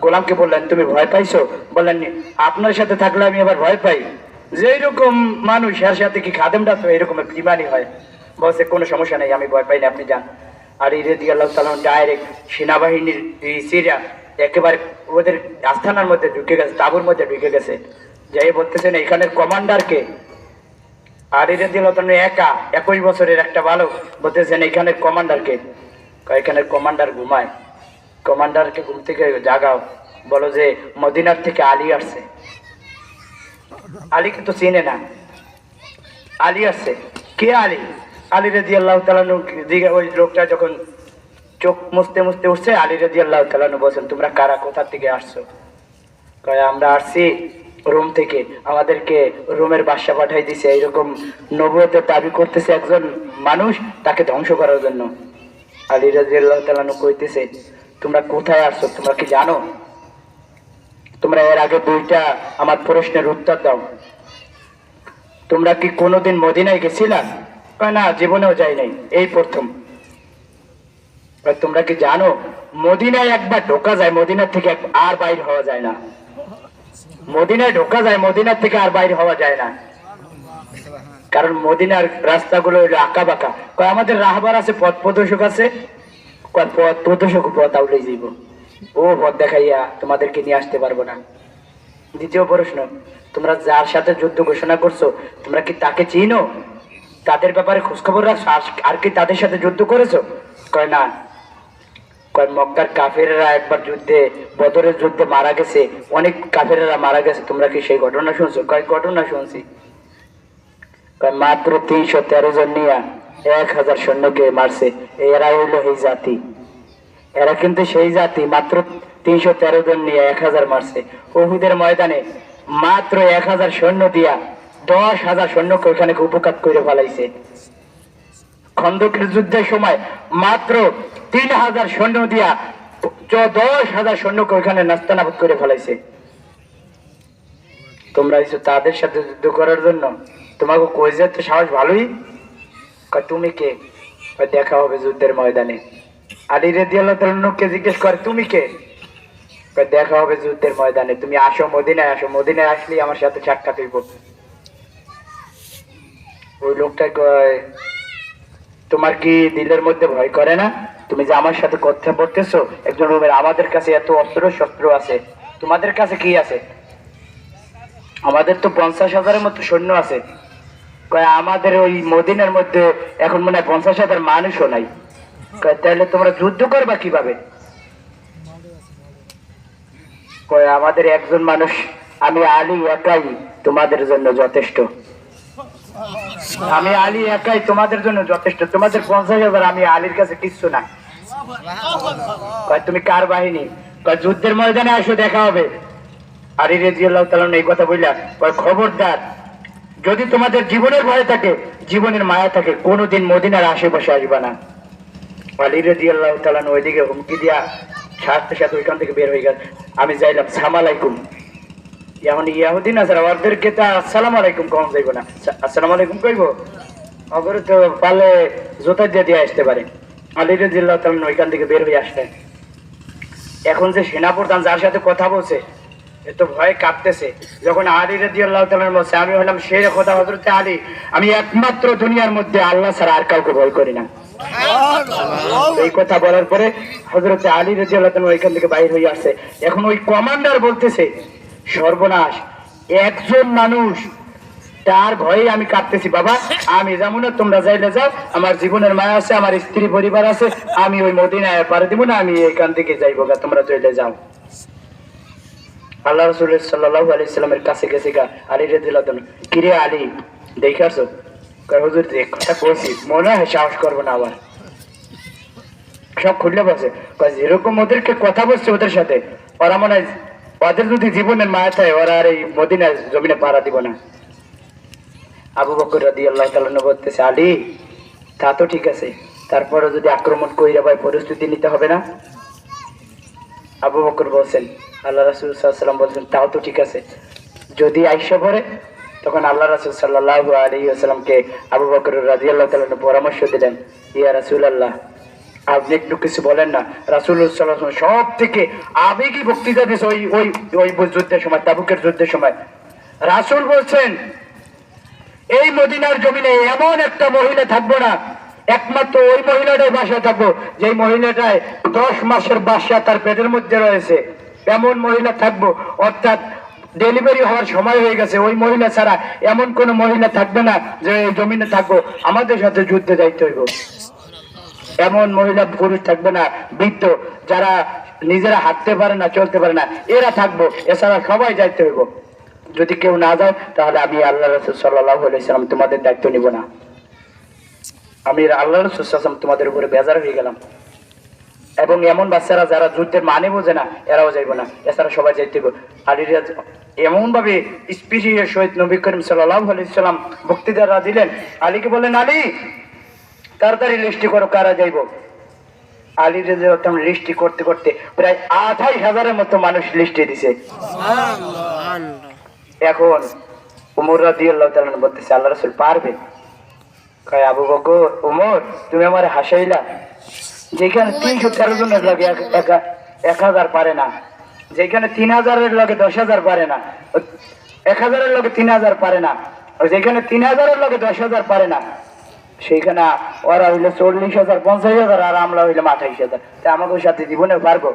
গোলামকে বললেন তুমি ভয় পাইছো? বললেন আপনার সাথে থাকলে আমি আবার ভয় পাই? যেই রকম মানুষ এর সাথে কি খাদেমটা তো এরকম বিমানই হয়। বলছে কোনো সমস্যা নেই, আমি ভয় পাই না, আপনি যান। আর রাদিয়াল্লাহু তাআলা ডাইরেক্ট সেনাবাহিনীর সিরিয়া একেবারে ওদের আস্থানার মধ্যে ঢুকে গেছে, তাঁবুর মধ্যে ঢুকে গেছে। যাই বলতেছেন এখানের কমান্ডারকে, আলী রাদিয়াল্লাহু তাআলা একা 21 বছরের একটা বালক, বলতেছেন এখানের কমান্ডারকে। এখানের কমান্ডার ঘুমায়, কমান্ডারকে ঘুম থেকে জাগাও, বলো যে মদিনার থেকে আলী আসছে। আলীকে তো চিনে না, আলী আসছে। কে আলী? আলী রাদিয়াল্লাহু তাআলা দিকে ওই লোকটা যখন চোখ মুছতে মুছতে উঠছে, আলী রাদিয়াল্লাহু তাআলা বলছেন তোমরা কারা, কোথা থেকে আসছো? কয় আমরা আসছি রোম থেকে, আমাদেরকে রোমের বাদশা পাঠাই দিছে, এইরকম নবুয়তের দাবি করতেছে একজন মানুষ, তাকে ধ্বংস করার জন্য। আলী রাদিয়াল্লাহু তাআলা কইতেছে তোমরা কোথায় আসছো, তোমরা কি জানো? তোমরা এর আগে দুইটা আমার প্রশ্নের উত্তর দাও। তোমরা কি কোনোদিন মদিনায় গেছিলা? কয় না, জীবনেও যাই নাই, এই প্রথম। তোমরা কি জানো মদিনায় একবার ঢোকা যায়, মদিনার থেকে আর বাইর হওয়া যায় না? মদিনায় ঢোকা যায়, মদিনার থেকে আর বাইর হওয়া যায় না, কারণ মদিনার রাস্তাগুলো হইলো আঁকা বাঁকা। কয় আমাদের রাহবার আছে, পথ প্রদর্শক আছে। কয় পথ প্রদর্শক পথ আউলে যাইব, ও পথ দেখাইয়া তোমাদেরকে নিয়ে আসতে পারবো না। দ্বিতীয় প্রশ্ন, তোমরা যার সাথে যুদ্ধ ঘোষণা করছো, তোমরা কি তাকে চিনো? তাদের ব্যাপারে খোঁজখবর রাখছো? আর কি তাদের সাথে যুদ্ধ করেছো? কয় না। কয় মক্কার কাফেরেরা একবার যুদ্ধে, বদরের যুদ্ধে মারা গেছে, অনেক কাফেরেরা মারা গেছে, তোমরা কি সেই ঘটনা শুনছো? কয় ঘটনা শুনছি। কয় মাত্র 313 জন নিয়ে 1000 সৈন্যকে মারছে, এরা হইলো এই জাতি। এরা কিন্তু সেই জাতি, মাত্র 313 জন নিয়ে 1000 মারছে। উহুদের ময়দানে মাত্র 1000 সৈন্য দিয়া 10,000 সৈন্যকে ওইখানে উপকার করে ফেলাইছে। খন্দকের যুদ্ধের সময় মাত্র 3000 সৈন্য দিয়া 10,000 সৈন্যকে ওইখানে নাস্তানাবুদ করে ফেলাইছে। তোমরা এসো তাদের সাথে যুদ্ধ করার জন্য? তোমাকে কই যেতে সাহস ভালোই। তুমি কে? দেখা হবে যুদ্ধের ময়দানে। আলী রাদিয়াল্লাহু তাআলাকে জিজ্ঞেস করে তুমি কে? দেখা হবে যুদ্ধের ময়দানে, তুমি আসো মদিনায়, আসো মদিনায় আসলেই আমার সাথে সাক্ষাৎ হইব। ওই লোকটা কয় তোমার কি দিলের মধ্যে ভয় করে না? তুমি যে আমার সাথে কথা বলতেছো একজন রোমের, আমাদের কাছে এত অস্ত্র শস্ত্র আছে, তোমাদের কাছে কি আছে? আমাদের তো 50,000-এর মতো সৈন্য আছে। কয় আমাদের ওই মদিনার মধ্যে এখন মনে হয় 50,000 মানুষও নাই। কয় তাহলে তোমরা যুদ্ধ করবা কিভাবে? কয় আমাদের একজন মানুষ, আমি আলী একাই তোমাদের জন্য যথেষ্ট। আমি আলী একাই তোমাদের জন্য যথেষ্ট, তোমাদের 50,000 আমি আলীর কাছে কিচ্ছু না। কয় তুমি কার বাহিনী? কয় যুদ্ধের ময়দানে আসো, দেখা হবে। আলী রাদিয়াল্লাহু তাআলা এই কথা বললা, কয় খবরদার, যদি তোমাদের জীবনের ভয় থাকে, জীবনের মায়া থাকে, কোনোদিন মদিনার আশেপাশে আসবা না। আলী রাদিয়াল্লাহু তাআলা ওইদিকে হুমকি দিয়া সাথে সাথে ওইখান থেকে বের হয়ে গেল। আমি যাইলাম, সালাম আলাইকুম। এখন ইয়াহুদি না স্যার, ওদেরকে তো আসসালামু আলাইকুম কখন যাইব না, আসসালামু আলাইকুম কইব? অগরে তো পালে জোতা দিয়ে আসতে পারে। আলী রাদিয়াল্লাহু তাআলা ওইখান থেকে বের হয়ে আসলেন। এখন যে সেনাপ্রধান যার সাথে কথা বলছে, এ তো ভয় কাঁপতেছে। যখন আলী রাদিয়াল্লাহু তাআলা বলছে আমি হলাম সেই কথা হযরতে আলী, আমি একমাত্র দুনিয়ার মধ্যে আল্লাহ ছাড়া আর কাউকে ভয় করি না। এই কথা বলার পরে হযরতে আলী রাদিয়াল্লাহু তাআলা ওইখান থেকে বাইরে হয়ে আসছে। এখন ওই কমান্ডার বলতেছে সর্বনাশ, একজন মানুষ, তার ভয়ে আমি কাঁপতেছি। বাবা আমি যাবো না, তোমরা যাইলে যাও, আমার জীবনের মায়া আছে, আমার স্ত্রী পরিবার আছে, আমি ওই মদিনায় পারে দিব না, আমি এখান থেকে যাইবো গা, তোমরা চলে যাও। আল্লাহ রাসূল সাল্লাল্লাহু আলাইহি সাল্লামের কাছে গেছে গা আলী রাদিয়াল্লাহু তাআলা, কিরে আলী দেখে আসো? কয় হুজুর যে কথা বলছি মনে হয় সাহস করবো না আবার। সব খুললে বসে, কয় যেরকম ওদেরকে কথা বলছে ওদের সাথে, ওরা মনে হয় ওদের যদি জীবনের মায়া থাকে ওরা আর এই মদিনার জমিনে পাড়া দিব না। আবু বকর রাদিয়াল্লাহু তাআলা বলতেছে আলী তা তো ঠিক আছে, তারপরে যদি আক্রমণ কইরা ভাই পরিস্থিতি নিতে হবে না? আবু বকর বলছেন, আল্লাহ রাসূল সাল্লাল্লাহু আলাইহি ওয়াসাল্লাম বলছেন তাও তো ঠিক আছে, যদি আইসা পড়ে? তখন আল্লাহ রাসূল সাল্লাল্লাহু আলাইহি ওয়াসাল্লামকে আবু বকর রাদিয়াল্লাহু তাআলা পরামর্শ দিলেন, ইয়া রাসূলুল্লাহ আপনি একটু কিছু বলেন না। রাসূলুল্লাহ সাল্লাল্লাহু আলাইহি ওয়াসাল্লাম সব থেকে আবেগী বক্তৃতা দিয়েছে ওই ওই ওই যুদ্ধের সময়, তাবুকের যুদ্ধের সময়। রাসূল বলছেন এই মদিনার জমিনে এমন একটা মহিলা থাকবো না, একমাত্র ওই মহিলাটাই বাসায় থাকবো যেই মহিলাটায় 10 মাসের বাচ্চা তার পেটের মধ্যে রয়েছে, এমন মহিলা থাকবো। অর্থাৎ ডেলিভারি হওয়ার সময় হয়ে গেছে, ওই মহিলা ছাড়া এমন কোন মহিলা থাকবে না যে এই জমিনে থাকবো, আমাদের সাথে যুদ্ধে যাইতে হইব। এমন মহিলা পুরুষ থাকবে না, বৃদ্ধ যারা নিজেরা হাঁটতে পারে না, চলতে পারে না, এরা থাকবো, এছাড়া সবাই যাইতে হইব। যদি কেউ না যায় তাহলে আমি আল্লাহ রাসূল সাল্লাল্লাহু আলাইহি সাল্লাম তোমাদের দায়িত্ব নিব না। আমি আল্লাহ রাসূল সাল্লাল্লাহু আলাইহি সাল্লাম তোমাদের উপরে বেজার হয়ে গেলাম। এবং এমন বাচ্চারা যারা যুদ্ধের মানে বোঝে না, এরাও যাইব না, এছাড়া সবাই যাইতে হইব। আলী এমন ভাবে স্পিরিটের সহিত নবী করিম সাল্লাল্লাহু আলাইহি সাল্লাম বক্তৃতা দিলেন। আলীকে বললেন, আলী তাড়াতাড়ি লিস্টি করো কারা যাইব। আলী রাদিয়াল্লাহু লিস্টি করতে করতে প্রায় 28,000-এর মতো মানুষ লিস্টে দিছে। এখন উমর রাদিয়াল্লাহু তাআলা বলতেছে, আল্লাহ রাসূল পারবে? কয়, আবু বকর, উমর তুমি আমার হাসাইলা, যেখানে 313 জনের লগে 1000 পারে না, যেখানে 3000-এর লগে 10,000 পারে না, 1000-এর লগে 3000 পারে না, যেখানে 3000-এর লগে 10,000 পারে না, সেইখানে ওরা হইলো 40,000 50,000 আর আমরা হইলাম 28,000। তা আমাকে সাথে জীবনে পারবো?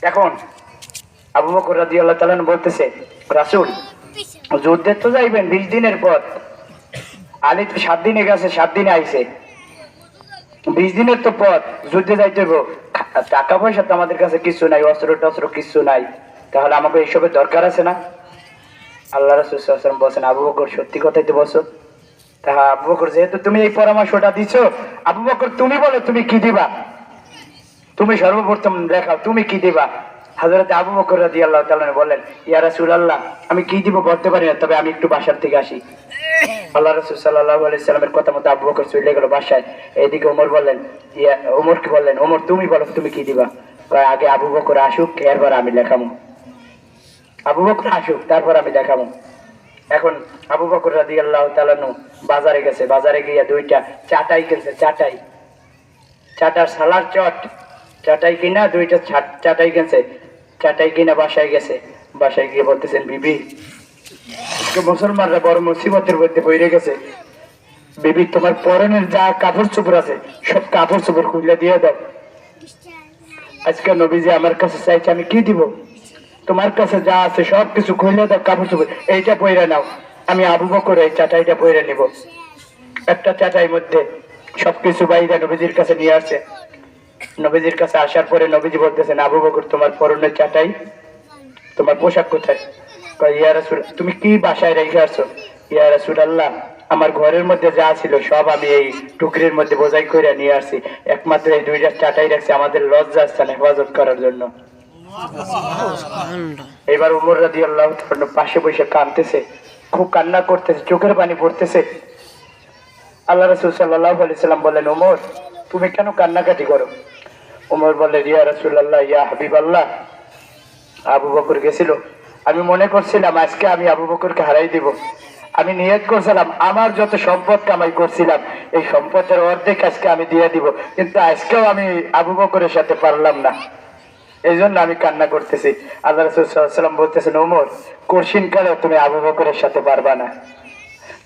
এখন আবু বকর রাদিয়াল্লাহু তাআলা বলতেছে, রাসূল যুদ্ধে তো যাইবেন 20 দিনের পর, আলী তো 7 দিনে গেছে, 7 দিনে আইছে, 20 দিনের তো পর যুদ্ধে যাইতে হইব। টাকা পয়সা তো আমাদের কাছে কিছু নাই, অস্ত্র টস্ত্র কিছু নাই, তাহলে আমাকে এইসবের দরকার আছে না? আল্লাহ রাসূল সাল্লাল্লাহু আলাইহি ওয়াসাল্লাম বলেন, আবু বকর সত্যি কথাই তো বলছো। তা আবু বকর, যেহেতু তুমি এই পরামর্শটা দিছো, আবু বকর তুমি বলো তুমি কি দিবা, তুমি সর্বপ্রথম দেখাও তুমি কি দিবা। হযরত আবু বকর রাদিয়াল্লাহু তাআলা বলেন, ইয়া রাসূলুল্লাহ আমি কি দিব বলতে পারি না, তবে আমি একটু বাসার থেকে আসি। আল্লাহ রাসূল সাল্লাল্লাহু আলাইহি সাল্লামের কথা মতো আবু বকর চলে গেল বাসায়। এইদিকে ওমর বললেন, ওমরকে বললেন, ওমর তুমি বলো তুমি কি দিবা। কয়, আগে আবু বকর আসুক, এরপর আমি দেখাবো। আবু বকর আসুক, তারপর আমি দেখাবো। এখন আবু বকর রাদিয়াল্লাহু তাআলা বাজারে গেছে, বাজারে গিয়ে 2টা চাটাই কিনছে, চাটার সালার চট, চাটাই কিনা 2টা চাটাই কিনছে, চাটাই কিনা বাসায় গেছে। বাসায় গিয়ে বলতেছেন, বিবি মুসলমানরা বড় মুসিবতের মধ্যে পড়ে গেছে, বিবি তোমার পরনের যা কাপড় চোপড় আছে সব কাপড় চোপড় খুলে দিয়ে দাও। আজকে নবীজি আমার কাছে চাইছে, আমি কি দিব? তোমার কাছে যা আছে সব কিছু খুলে দাও, কাপড় চোপড় এইটা পইরা নাও, আমি আবু বকর এই চাটাইটা পইরা নিব। একটা চাটাই মধ্যে সবকিছু বাইরে নবীজির কাছে নিয়ে আসছে। নবীজির কাছে আসার পরে নবীজি বলতেছেন, আবু বকর তোমার পরনের চাটাই, তোমার পোশাক কোথায়? ইয়া রাসূল তুমি কি বাসায় রেখে আসছো? ইয়া রাসূলুল্লাহ আমার ঘরের মধ্যে যা ছিল সব আমি এই টুকরির মধ্যে বোঝাই করে নিয়ে আসছি, একমাত্র এই 2টা চাটাই রাখছি আমাদের লজ্জাস্থান হেফাজত করার জন্য। এবার উমর রাদিয়াল্লাহু তাআলা পাশে বসে কাঁদতেছে, খুব কান্না করতেছে, চোখের পানি পড়তেছে। আল্লাহ রাসূল সাল্লাল্লাহু আলাইহি সাল্লাম বললেন, ওমর তুমি কেন কান্নাকাটি করো? ওমর বললেন, ইয়া রাসূলুল্লাহ ইয়া হাবিবাল্লাহ, আবু বকর গেছিল, আমি মনে করছিলাম আজকে আমি আবু বকরকে হারাই দিব। আমি নিয়ত করছিলাম আমার যত সম্পদ কামাই করছিলাম এই সম্পদের অর্ধেক আজকে আমি দিয়ে দিব, কিন্তু আজকেও আমি আবু বকরের সাথে পারলাম না, এই জন্য আমি কান্না করতেছি। আল্লাহ রাসূল সাল্লাল্লাহু আলাইহি ওয়াসাল্লাম বলতেছেন, ওমর কঠিন কালে তুমি আবু বকরের সাথে পারবা না,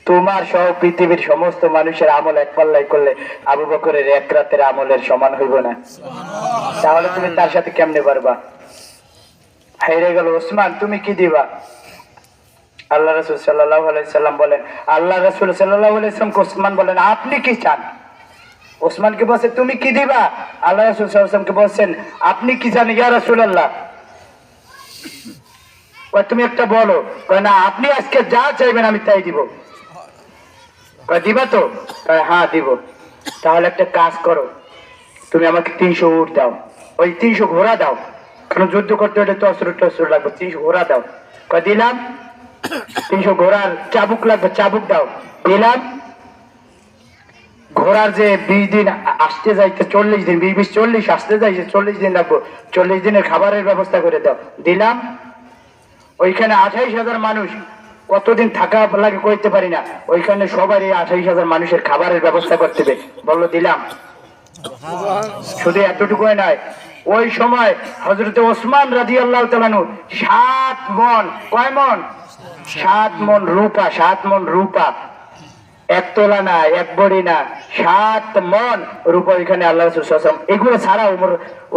তোমার সহ পৃথিবীর সমস্ত মানুষের আমল এক পাল্লাই করলে আবু বকরের এক রাতের আমলের সমান হইব না, তাহলে তুমি তার সাথে কেমনে পারবা? হেরে গেল। ওসমান তুমি কি দিবা? আল্লাহ রাসূল সাল্লাল্লাহু আলাইহি সাল্লাম বলেন, আল্লাহ রাসূল সাল্লাল্লাহু আলাইহি সাল্লাম ওসমান বলেন, আপনি কি চান? ওসমানকে বলছে তুমি কি দিবা? আল্লাহ রাসূল সাল্লাল্লাহু আলাইহি সাল্লামকে বলছেন, আপনি কি চান ইয়া রাসূলুল্লাহ? কয় তুমি একটা বলো। কয় না, আপনি আজকে যা চাইবেন আমি তাই দিব। কয় দিবা তো? কয় হ্যাঁ দিব। তাহলে একটা কাজ করো, তুমি আমাকে 300 উট দাও, ওই 300 ঘোড়া দাও, কারণ যুদ্ধ করতে হলে তো অস্ত্র টস্ত্র লাগবে, 300 ঘোড়া দাও। কয় দিলাম। 300 ঘোড়ার চাবুক লাগবে, চাবুক দাও, দিলাম। ঘোড়ার যে 20 দিন আসতে যাইতে 40 দিন, 20-40 আসতে যাইছে 40 দিন লাগবে, 40 দিনের খাবারের ব্যবস্থা করে দাও, দিলাম। ওইখানে 28,000 মানুষ, কতদিন থাকা লাগে কইতে পারি না, ওইখানে সবার এই 28,000 মানুষের খাবারের ব্যবস্থা করতে হবে, বললো দিলাম। শুধু এতটুকুই নয়, ওই সময় হযরতে ওসমান রাদিয়াল্লাহু তাআলা আনহু 7 মণ, কয় মণ? 7 মণ রূপা, 7 মণ রূপা, এক তোলা না, এক বড়ি না, 7 মণ রূপা এখানে আল্লাহ রাসূল সাল্লাল্লাহু আলাইহি ওয়াসাল্লাম এগুলো ছাড়া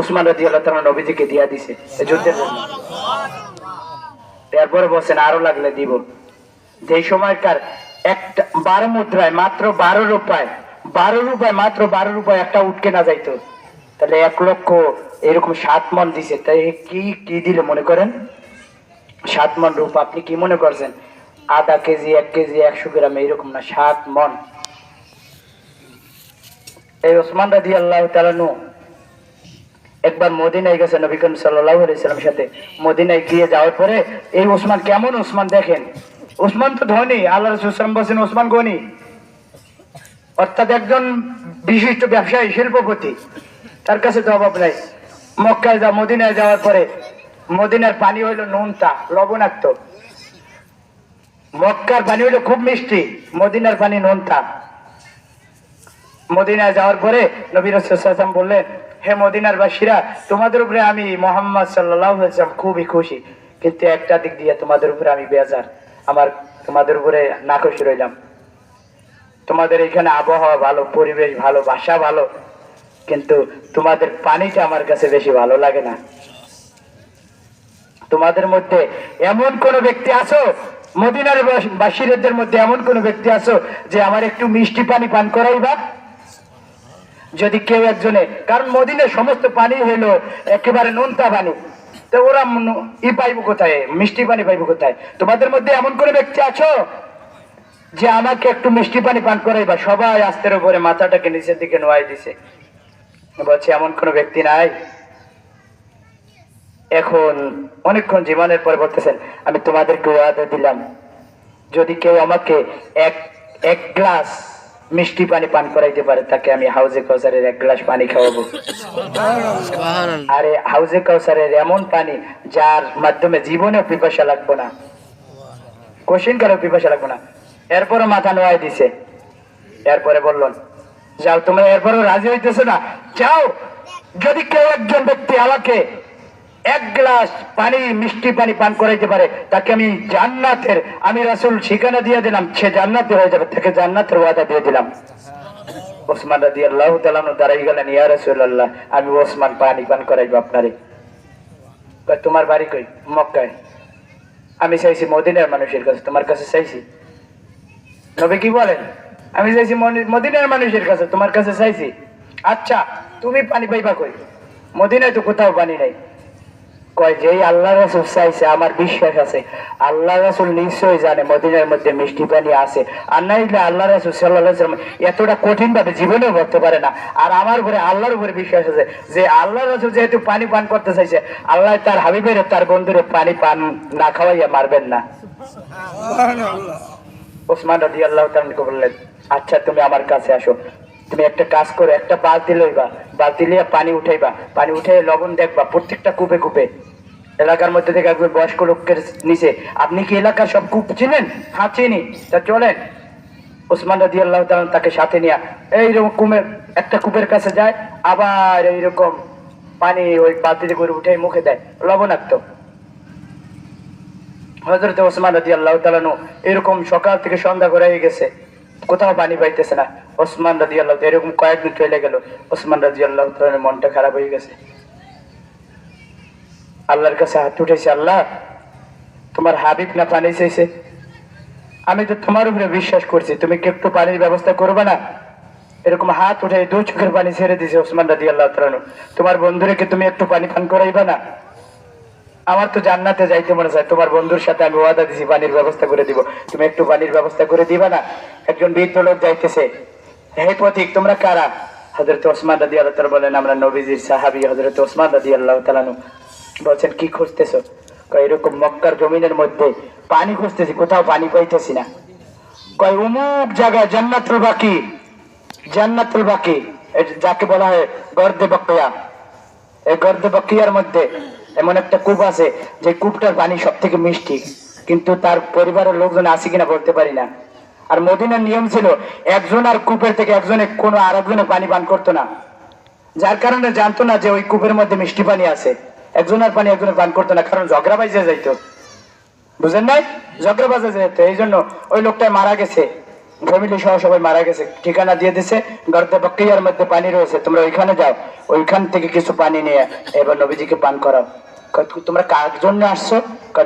ওসমান রাদিয়াল্লাহু তাআলা নবীজিকে দিয়া দিছে এই যুদ্ধের জন্য। এরপরে বলছেন আরো লাগলে দিব। যে সময়কার একটা 12 মুদ্রায় মাত্র 12 রূপায়, 12 রূপায়, মাত্র 12 রূপায় একটা উঠকে না যাইতো, তাহলে 1 লক্ষ এরকম 7 মণ দিছে। তাই কি কি দিলে মনে করেন? 7 মণ রূপা। আপনি কি মনে করছেন আধা কেজি, 1 কেজি, 100 গ্রাম এরকম না, 7 মণ। এই ওসমান রাদিয়াল্লাহু তাআলা আনহু একবার মদিনায় গেছে নবী করিম সাল্লাল্লাহু আলাইহি সাল্লামের সাথে। মদিনায় গিয়ে যাওয়ার পরে এই ওসমান কেমন ওসমান দেখেন, ওসমান তো ধনী, আল্লাহ রাসূল সাল্লাল্লাহু আলাইহি ওয়াসাল্লাম বলেন ওসমান গনি, অর্থাৎ একজন বিশিষ্ট ব্যবসায়ী, শিল্পপতি, তার কাছে তো অভাব নাই। মক্কায় মদিনায় যাওয়ার পরে মদিনার পানি হইলো নোনতা, লবণাক্ত, মক্কার পানি হইলো খুব মিষ্টি, মদিনার পানি নোনতা। মদিনায় যাওয়ার পরে নবী রাসূল সাল্লাল্লাহু আলাইহি ওয়াসাল্লাম বললেন, হে মদিনার বাসীরা, তোমাদের উপরে আমি মুহাম্মদ সাল্লাল্লাহু আলাইহি ওয়াসাল্লাম খুবই খুশি, কিন্তু একটা দিক দিয়ে তোমাদের উপরে আমি বেজার, আমার তোমাদের উপরে নাখুশি রইলাম। তোমাদের এখানে আবহাওয়া ভালো, পরিবেশ ভালো, ভাষা ভালো, কিন্তু তোমাদের পানিটা আমার কাছে বেশি ভালো লাগে না। তোমাদের মধ্যে এমন কোন ব্যক্তি আছো, মদিনার বাসীদের মধ্যে এমন কোন ব্যক্তি আছো যে আমার একটু মিষ্টি পানি পান করাইবা? যদি কেউ একজনে, কারণ মদিনার সমস্ত পানি হইলো একেবারে নোনতা পানি, তো ওরা পাইব কোথায়, মিষ্টি পানি পাইব কোথায়? তোমাদের মধ্যে এমন কোন ব্যক্তি আছো যে আমাকে একটু মিষ্টি পানি পান করাইবা? সবাই আস্তের উপরে মাথাটাকে নিচের দিকে নোয়াই দিছে, বলছে এমন কোন ব্যক্তি নাই। এখন অনেকক্ষণ জীবনের পরে বলতেছেন, আমি তোমাদেরকে ওয়াদা দিলাম, যদি কেউ আমাকে এক গ্লাস মিষ্টি পানি পান করাইতে পারে, তাকে আমি হাউজে কাউসারের 1 গ্লাস পানি খাওয়াবো। আরে হাউজে কাউসারের এমন পানি যার মাধ্যমে জীবনে পিপাসা লাগবে না, কোশ্চিন কারো পিপাসা লাগবে না। এরপরে মাথা নোয়াই দিছে, এরপরে বললেন যাও, তোমরা এরপরে রাজি হইতেছো না, যাও, যদি কেউ একজন ব্যক্তি আমাকে 1 গ্লাস পানি, মিষ্টি পানি পান করাইতে পারে, তাকে আমি জান্নাতের, আমি রাসূল ঠিকানা দিয়ে দিলাম, সে জান্নাতে হয়ে যাবে, তাকে জান্নাতের ওয়াদা দিয়ে দিলাম। ওসমান রাদিয়াল্লাহু তাআলা আনহু দাঁড়াই গেলেন, ইয়া রাসূলুল্লাহ, আমি ওসমান পানি পান করাইবো আপনারে। কয় তোমার বাড়ি কই? মক্কায়। আমি চাইছি মদিনার মানুষের কাছে, তোমার কাছে চাইছি। নবী কি বলেন? আমি চাইছি মদিনার মানুষের কাছে, তোমার কাছে চাইছি। আচ্ছা তুমি পানি পাইবা কই? মদিনায় তো কোথাও পানি নাই। কয় যেই আল্লাহ রাসূল চাইছে, আমার বিশ্বাস আছে আল্লাহ রাসূল নিশ্চয়ই জানে মদিনার মধ্যে মিষ্টি পানি আছে, আর নাইলে আল্লাহ রাসূল সাল্লাল্লাহু আলাইহি ওয়াসাল্লাম এতটা কঠিন ভাবে জীবনেও বলতে পারে না। আর আমার উপরে আল্লাহর উপরে বিশ্বাস আছে যে আল্লাহ রাসূল যেহেতু পানি পান করতে চাইছে, আল্লাহ তার হাবিবের, তার বন্ধুরে পানি পান না খাওয়াইয়া মারবেন না। ওসমান রাদিয়াল্লাহু তাআলা আনহু বললেন, আচ্ছা তুমি আমার কাছে আসো, তুমি একটা কাজ করো, একটা বালতি লইবা, বালতি লিয়ে পানি উঠাইবা, পানি উঠে লবণ দেখবা প্রত্যেকটা কূপে কূপে, এলাকার মধ্যে থেকে একবার বয়স্ক লোকের নিচে। আপনি কি এলাকার সব কূপ চিনেন? হ্যাঁ চিনি। তা চলেন। ওসমান রাদিয়াল্লাহু তাআলা তাকে সাথে নিয়ে এইরকম একটা কূপের কাছে যায়, আবার এইরকম পানি ওই বালতিতে করে উঠে মুখে দেয়, লবণাক্ত। হযরত ওসমান রাদিয়াল্লাহু তাআলা এরকম সকাল থেকে সন্ধ্যা করে গেছে, কোথাও পানি পাইতেছে না। ওসমান রাদিয়াল্লাহু তাআলা এরকম কয়েকদিন চলে গেল, ওসমান রাদিয়াল্লাহু তাআলার মনটা খারাপ হয়ে গেছে। আল্লাহর কাছে হাত উঠেছে, আল্লাহ তোমার হাবিব না পানি চাইছে, আমি তো তোমার উপরে বিশ্বাস করছি, তুমি কি একটু পানির ব্যবস্থা করবে না? এরকম হাত উঠে 2 চোখের পানি ছেড়ে দিয়েছে ওসমান রাদিয়াল্লাহু তাআলা, তোমার বন্ধুরে কি তুমি একটু পানি পান করাইবা না? আমার তো জান্নাতে যাইতে মনে চায়, তোমার বন্ধুর সাথে আমি ওয়াদা দিছি পানির ব্যবস্থা করে দিব, তুমি একটু পানির ব্যবস্থা করে দিবা না? একজন বৃদ্ধ লোক যাইতেছে, হে পথিক তোমরা কারা? হযরত ওসমান রাদিয়াল্লাহু তাআলা বলেন, আমরা নবীজির সাহাবী হযরত ওসমান রাদিয়াল্লাহু তাআলা। বলছেন কি খুঁজতেছো? কয় এরকম মক্কার জমিনের মধ্যে পানি খুঁজতেছি, কোথাও পানি পাইতেছি না। কয় অমুক জায়গায় জান্নাতুল বাকি, জান্নাতুল বাকি যাকে বলা হয় গর্দে বাকিয়া, এই গর্দে বাকিয়ার মধ্যে এমন একটা কূপ আছে যে কূপটার পানি সব থেকে মিষ্টি, কিন্তু তার পরিবারের লোকজন আছে কিনা বলতে পারি না। আর মদিনার নিয়ম ছিল একজন আর কূপের থেকে একজনে কোনো আরেকজনে পানি পান করতো না, যার কারণে জানতো না যে ওই কূপের মধ্যে মিষ্টি পানি আছে, একজনের পানি একজনের পান করতো না, কারণ ঝগড়া বাজে যাইতো, বুঝেন নাই, ঝগড়া বাজে যেত, এই জন্য ওই লোকটা মারা গেছে, ফ্যামিলি সহ সবাই মারা গেছে, ঠিকানা দিয়ে দিছে গর্তে বক্তিয়ার মধ্যে পানি রয়েছে, তোমরা ওইখানে যাও, ওইখান থেকে কিছু পানি নিয়ে এবার নবীজিকে পান করাও। তোমরা কার জন্য আসছো?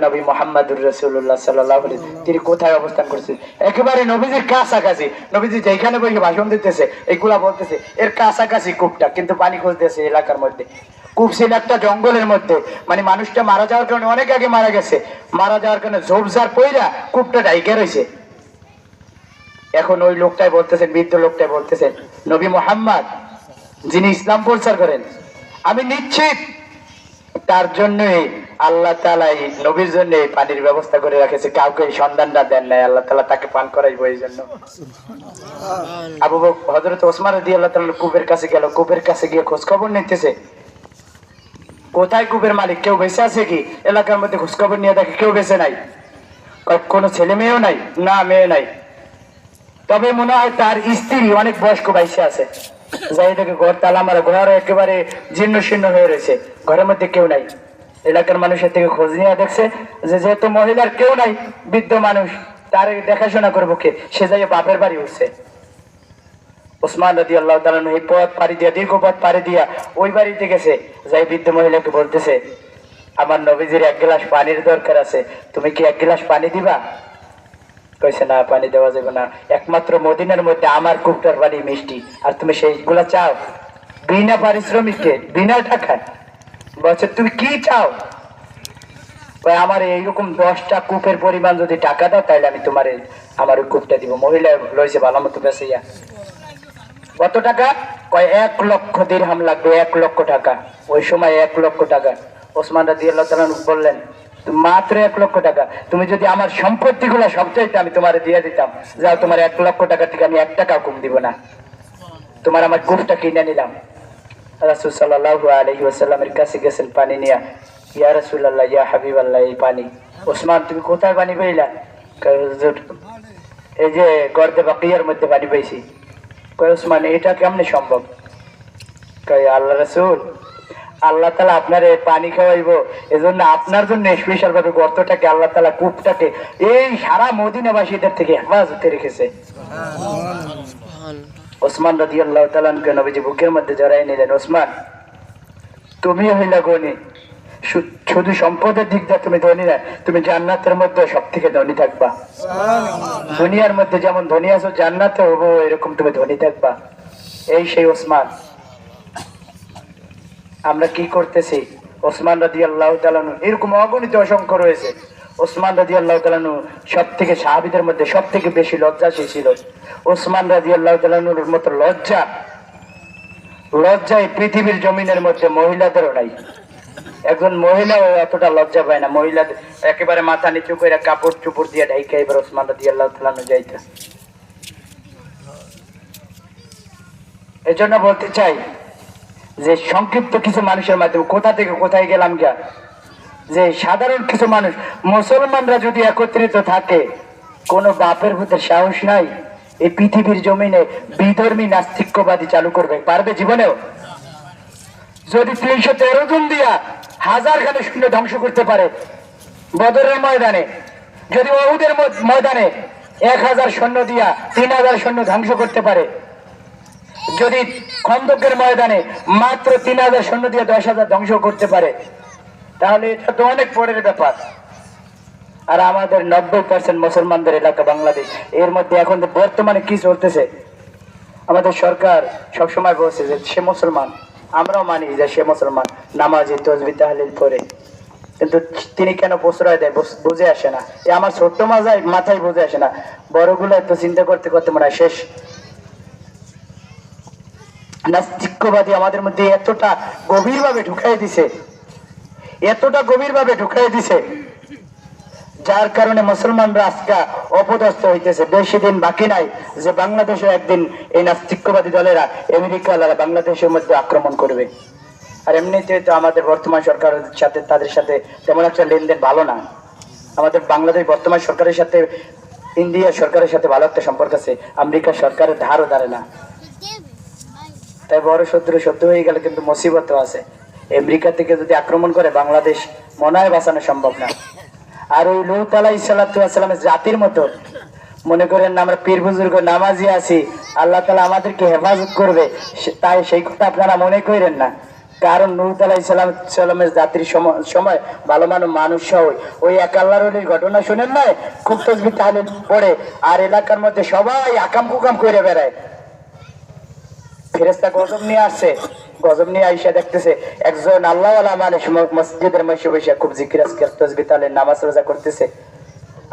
নবী মোহাম্মদুর রাসূলুল্লাহ সাল্লাল্লাহু আলাইহি ওয়াসাল্লাম তিনি কোথায় অবস্থান করছে? একেবারে নবীজির কাছাকাছি, নবীজি যেখানে বসে ভাষণ দিতেছে এগুলা বলতেছে এর কাছাকাছি কূপটা, কিন্তু পানি খুঁজতেছে এলাকার মধ্যে। কূপ ছিল একটা জঙ্গলের মধ্যে, মানে মানুষটা মারা যাওয়ার কারণে অনেক আগে মারা গেছে, মারা যাওয়ার কারণে ঝোপঝাড় পইরা কূপটা ঢাইকে রয়েছে। এখন ওই লোকটাই বলতেছেন, বৃদ্ধ লোকটাই বলতেছেন, নবী মোহাম্মদ যিনি ইসলাম প্রচার করেন, আমি নিশ্চিত তার জন্যই আল্লাহ তাআলা এই নবীর জন্য এই পানির ব্যবস্থা করে রেখেছে, কাউকে এই সন্ধানটা দেন নাই, আল্লাহ তাআলা তাকে পান করাইবো এই জন্য। আবু বকর হযরত ওসমান রাদিয়াল্লাহু তাআলা কূপের কাছে গেল, কূপের কাছে গিয়ে খোঁজ খবর নিতেছে কোথায় কূপের মালিক, কেউ বেঁচে আছে কি? এলাকার মধ্যে খোঁজ খবর নিয়ে দেখে কেউ বেঁচে নাই, কোনো ছেলে মেয়েও নাই, না মেয়ে নাই, তবে মনে হয় তার স্ত্রী অনেক বয়স্ক বাইসে আছে। যাই দেখে ঘর তালা মারা, ঘর একেবারে জীর্ণ শীর্ণ হয়ে রয়েছে, ঘরের মধ্যে কেউ নাই। এলাকার মানুষের থেকে খোঁজ নিয়ে দেখছে যে যেহেতু মহিলার কেউ নাই, বৃদ্ধ মানুষ, তার দেখাশোনা করবো কে? সে যাই বাপের বাড়ি উঠছে। ওসমান রাদিয়াল্লাহু তাআলা এই পথ পাড়ি দিয়া, দীর্ঘ পথ পাড়ি দিয়া ওই বাড়িতে গেছে, যাই বৃদ্ধ মহিলাকে বলতেছে, আমার নবীজির এক গ্লাস পানির দরকার আছে, তুমি কি এক গ্লাস পানি দিবা? কইছে না, পানি দেওয়া যাবে না, একমাত্র মদিনার মধ্যে আমার কূপটার পানি মিষ্টি, আর তুমি সেইগুলা চাও বিনা পারিশ্রমিকে, বিনা টাকা? বলছে তুমি কি চাও? আমার এইরকম 10টা কূপের পরিমাণ যদি টাকা দাও তাহলে আমি তোমার আমার ওই কূপটা দিব। মহিলা লইছে ভালো মতো বেঁচেইয়া। কত টাকা? কয় 1 লক্ষ দিরহাম লাগবে, 1 লক্ষ টাকা। ওই সময় 1 লক্ষ টাকা। ওসমান রাদিয়াল্লাহু তাআলা বললেন মাত্র 1 লক্ষ টাকা, তুমি যদি আমার সম্পত্তি গুলা সব চাইতে আমি তোমার দিয়ে দিতাম, যাও তোমার 1 লক্ষ টাকা থেকে আমি 1 টাকা কম দিব না, তোমার আমার কূপটা কিনে নিলাম। রাসূল সাল্লাল্লাহু আলাইহি ওয়াসাল্লামের কাছে গেছেন পানি নিয়ে, ইয়া রাসূলুল্লাহ ইয়া হাবিবাল্লাহ, এই পানি। ওসমান তুমি কোথায় পানি পাইলা? কয় হুজুর এই যে গর্দে বাকিয়ার মধ্যে পানি পাইছি। কয় ওসমান এটা কেমনে সম্ভব? কয় আল্লাহ রাসূল আল্লাহ তাআলা আপনার পানি খাওয়াইবো, এজন্য আপনার জন্য স্পেশাল ভাবে গর্তটাকে আল্লাহ তাআলা কূপটাকে এই সারা মদিনাবাসীদের থেকে হেফাজতে রেখেছে। ওসমান রাদিয়াল্লাহু তাআলা নবীজি বুকের মধ্যে জড়াই নিলেন। ওসমান তুমি হইলা গনি, শুধু সম্পদের দিক দিয়ে তুমি ধনী না, তুমি জান্নাতের মধ্যে সব থেকে ধনী থাকবা। দুনিয়ার মধ্যে যেমন ধনী আছো, জান্নাতে হবো এরকম তুমি ধনী থাকবা। এই সেই ওসমান। আমরা কি করতেছি? ওসমান রাদিয়াল্লাহু তাআলা এরকম অগণিত অসংখ্য রয়েছে। ওসমান রাদিয়াল্লাহু তাআলা সব থেকে সাহাবীদের মধ্যে সব থেকে বেশি লজ্জাশীল ছিল। ওসমান রাদিয়াল্লাহু তাআলার মতো লজ্জায় পৃথিবীর জমিনের মধ্যে মহিলাদেরও নাই। একজন মহিলা এতটা লজ্জা পায় না, মহিলাদের একেবারে মাথা নিচু করে কাপড় চুপড় দিয়ে ঢাইকা এবার ওসমান রাদিয়াল্লাহু তাআলা যাইতে। এজন্য বলতে চাই যে সংক্ষিপ্ত কিছু মানুষের মাধ্যমে কোথা থেকে কোথায় গেলাম গিয়া, যে সাধারণ কিছু মানুষ মুসলমানরা যদি একত্রিত থাকে, কোনো বাপের ভূতের সাহস নাই এই পৃথিবীর জমিনে বিধর্মী নাস্তিক্যবাদী চালু করবে? পারবে জীবনেও? যদি 313 জন দিয়া 1000 খানে শূন্য ধ্বংস করতে পারে বদরের ময়দানে, যদি উহুদের ময়দানে 1000 সৈন্য দিয়া 3000 সৈন্য ধ্বংস করতে পারে, যদি খন্দকের ময়দানে মাত্র 3000 সৈন্য দিয়ে 10,000 ধ্বংস করতে পারে, তাহলে এটা তো অনেক পরের ব্যাপার। আর আমাদের 90% মুসলমানদের এলাকা বাংলাদেশ, এর মধ্যে এখন বর্তমানে কি চলতেছে? আমাদের সরকার সবসময় বলছে যে সে মুসলমান, আমরাও মানি যে সে মুসলমান, নামাজি তাসবিহ তাহলিল পড়ে, কিন্তু তিনি কেন প্রশ্রয় দেয় বুঝে আসে না। আমার ছোট্ট মাথায় বুঝে আসে না, বড়গুলো তো চিন্তা করতে করতে মনে হয় শেষ। নাস্তিক্যবাদী আমাদের মধ্যে এতটা গভীরভাবে ঢুকাই দিছে, যার কারণে মুসলমানরা আজকে অপদস্থ হইতেছে। বেশি দিন বাকি নাই যে বাংলাদেশে একদিন এই নাস্তিক্যবাদী দলেরা আমেরিকা বাংলাদেশের মধ্যে আক্রমণ করবে। আর এমনিতে তো আমাদের বর্তমান সরকারের সাথে তাদের সাথে তেমন একটা লেনদেন ভালো না। আমাদের বাংলাদেশ বর্তমান সরকারের সাথে ইন্ডিয়া সরকারের সাথে ভালো একটা সম্পর্ক আছে, আমেরিকা সরকারের ধারও ধারে না। তাই বড় শত্রু শত্রু হয়ে গেলে কিন্তু মুসিবতও আছে। আমেরিকা থেকে যদি আক্রমণ করে বাংলাদেশ মনে হয় বাঁচানো সম্ভব না। আর ওই লূত আলাইহিস সালামের জাতির মতো মনে করেন না আমরা পীর বুজুর্গ নামাজি আছি, আল্লাহ তাআলা আমাদেরকে হেফাজত করবে, তাই সেই কথা আপনারা মনে করেন না। কারণ লূত আলাইহিস সালামের জাতির সময় ভালো মানুষ সহ ওই এক আল্লাহর ওলির ঘটনা শুনেন না, খুব তসবিহ তাহলিল পড়ে আর এলাকার মধ্যে সবাই আকাম কুকাম করে বেড়ায়। ফেরেশতা গজব নিয়ে আসছে, গজব নিয়ে আইসা দেখতেছে একজন আল্লাহওয়ালা মানুষ মসজিদের মধ্যে বসে খুব জিকির আজকার তসবিহ তাহলিল নামাজ রোজা করতেছে।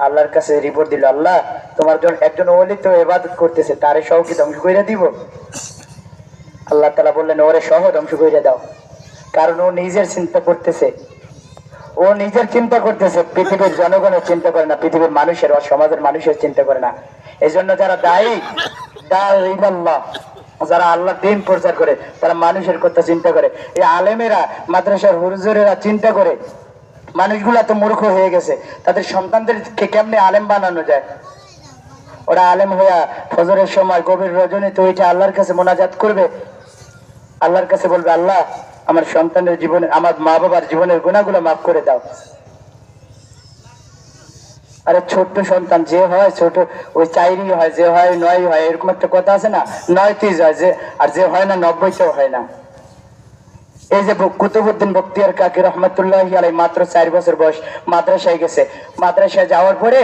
আল্লাহর কাছে রিপোর্ট দিল, আল্লাহ তোমার জন্য একজন ওলি তো ইবাদত করতেছে, তারে সহ কি ধ্বংস করে দিব? আল্লাহ তাআলা বললেন ওরে সহ ধ্বংস করে দাও। কারণ ও নিজের চিন্তা করতেছে, ও নিজের চিন্তা করতেছে, পৃথিবীর জনগণের চিন্তা করে না, পৃথিবীর মানুষের ও সমাজের মানুষের চিন্তা করে না। এই জন্য যারা দায়ী ইলাল্লাহ, যারা আল্লাহ দিন প্রচার করে তারা মানুষের কথা চিন্তা করে। এই আলেমেরা মাদ্রাসার হুজুরেরা চিন্তা করে মানুষগুলা তো মূর্খ হয়ে গেছে, তাদের সন্তানদেরকে কেমনে আলেম বানানো যায়। ওরা আলেম হইয়া ফজরের সময় গভীর রজনীতে ওইটা আল্লাহর কাছে মোনাজাত করবে, আল্লাহর কাছে বলবে আল্লাহ আমার সন্তানের জীবনে, আমার মা বাবার জীবনের গুনাহগুলো মাফ করে দাও। আরে ছোট্ট সন্তান যে হয় ছোট ওই 4ই হয়, যে হয় 9 হয়, এরকম একটা কথা আছে না, 9 30 হয়, যে আর যে হয় না 90তেও হয় না। এই যে কুতুবউদ্দিন বখতিয়ার কাকি রহমাতুল্লাহি আলাইহি মাত্র 4 বছর বয়স মাদ্রাসায় গেছে। মাদ্রাসায় যাওয়ার পরে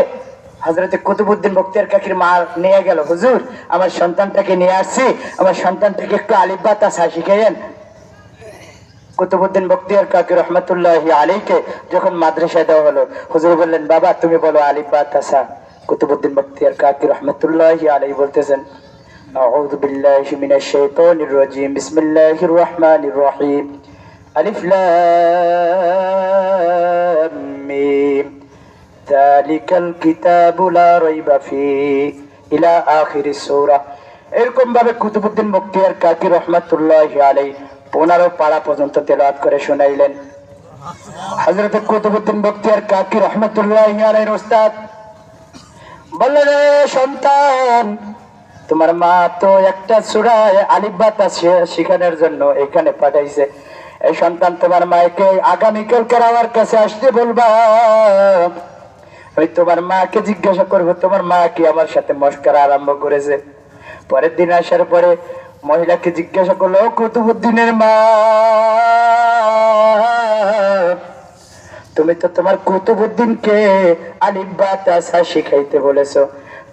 হযরত কুতুবউদ্দিন বখতিয়ার কাকির মা নিয়ে গেল, হুজুর আমার সন্তানটাকে নিয়ে আসছি, আমার সন্তানটাকে একটু আলিফ বা তা শিখাইয়েন। কুতুবউদ্দিন বখতিয়ার কাকি রহমাতুল্লাহি আলাইহিকে যখন মাদ্রাসায় দেওয়া হলো, হুজুর বললেন বাবা তুমি বলো আলিফ বা তা সা। কুতুবউদ্দিন বখতিয়ার কাকি রহমাতুল্লাহি আলাইহি বলতেছেন আউযু বিল্লাহি মিনাশ শাইতানির রাজিম বিসমিল্লাহির রহমানির রহিম আলিফ লাম মিম যালিকাল কিতাবু লা রাইবা ফিহি ইলা আখিরিস সূরা। এরকম ভাবে কুতুবউদ্দিন বখতিয়ার কাকি রহমাতুল্লাহি আলাইহি 15 পারা পর্যন্ত তেলাওয়াত করে শোনাইলেন। হযরত কুতুবউদ্দিন বখতিয়ার কাকি রহমাতুল্লাহি আলাইহির উস্তাদ বললেন সন্তান তোমার মা তো একটা সূরা আলিফ বা তা শিখানোর জন্য এখানে পাঠাইছে, এই সন্তান তোমার মাকে আগামীকালকে আমার কাছে আসতে বলবা, ওই তোমার মাকে জিজ্ঞাসা করবো তোমার মা কি আমার সাথে মস্করা আরম্ভ করেছে। পরের দিন আসার পরে মহিলাকে জিজ্ঞাসা করলো কুতুবউদ্দিনের মা তুমি তো তোমার কুতুবউদ্দিনকে আলিফ বা তা সা শিখাইতে বলেছো,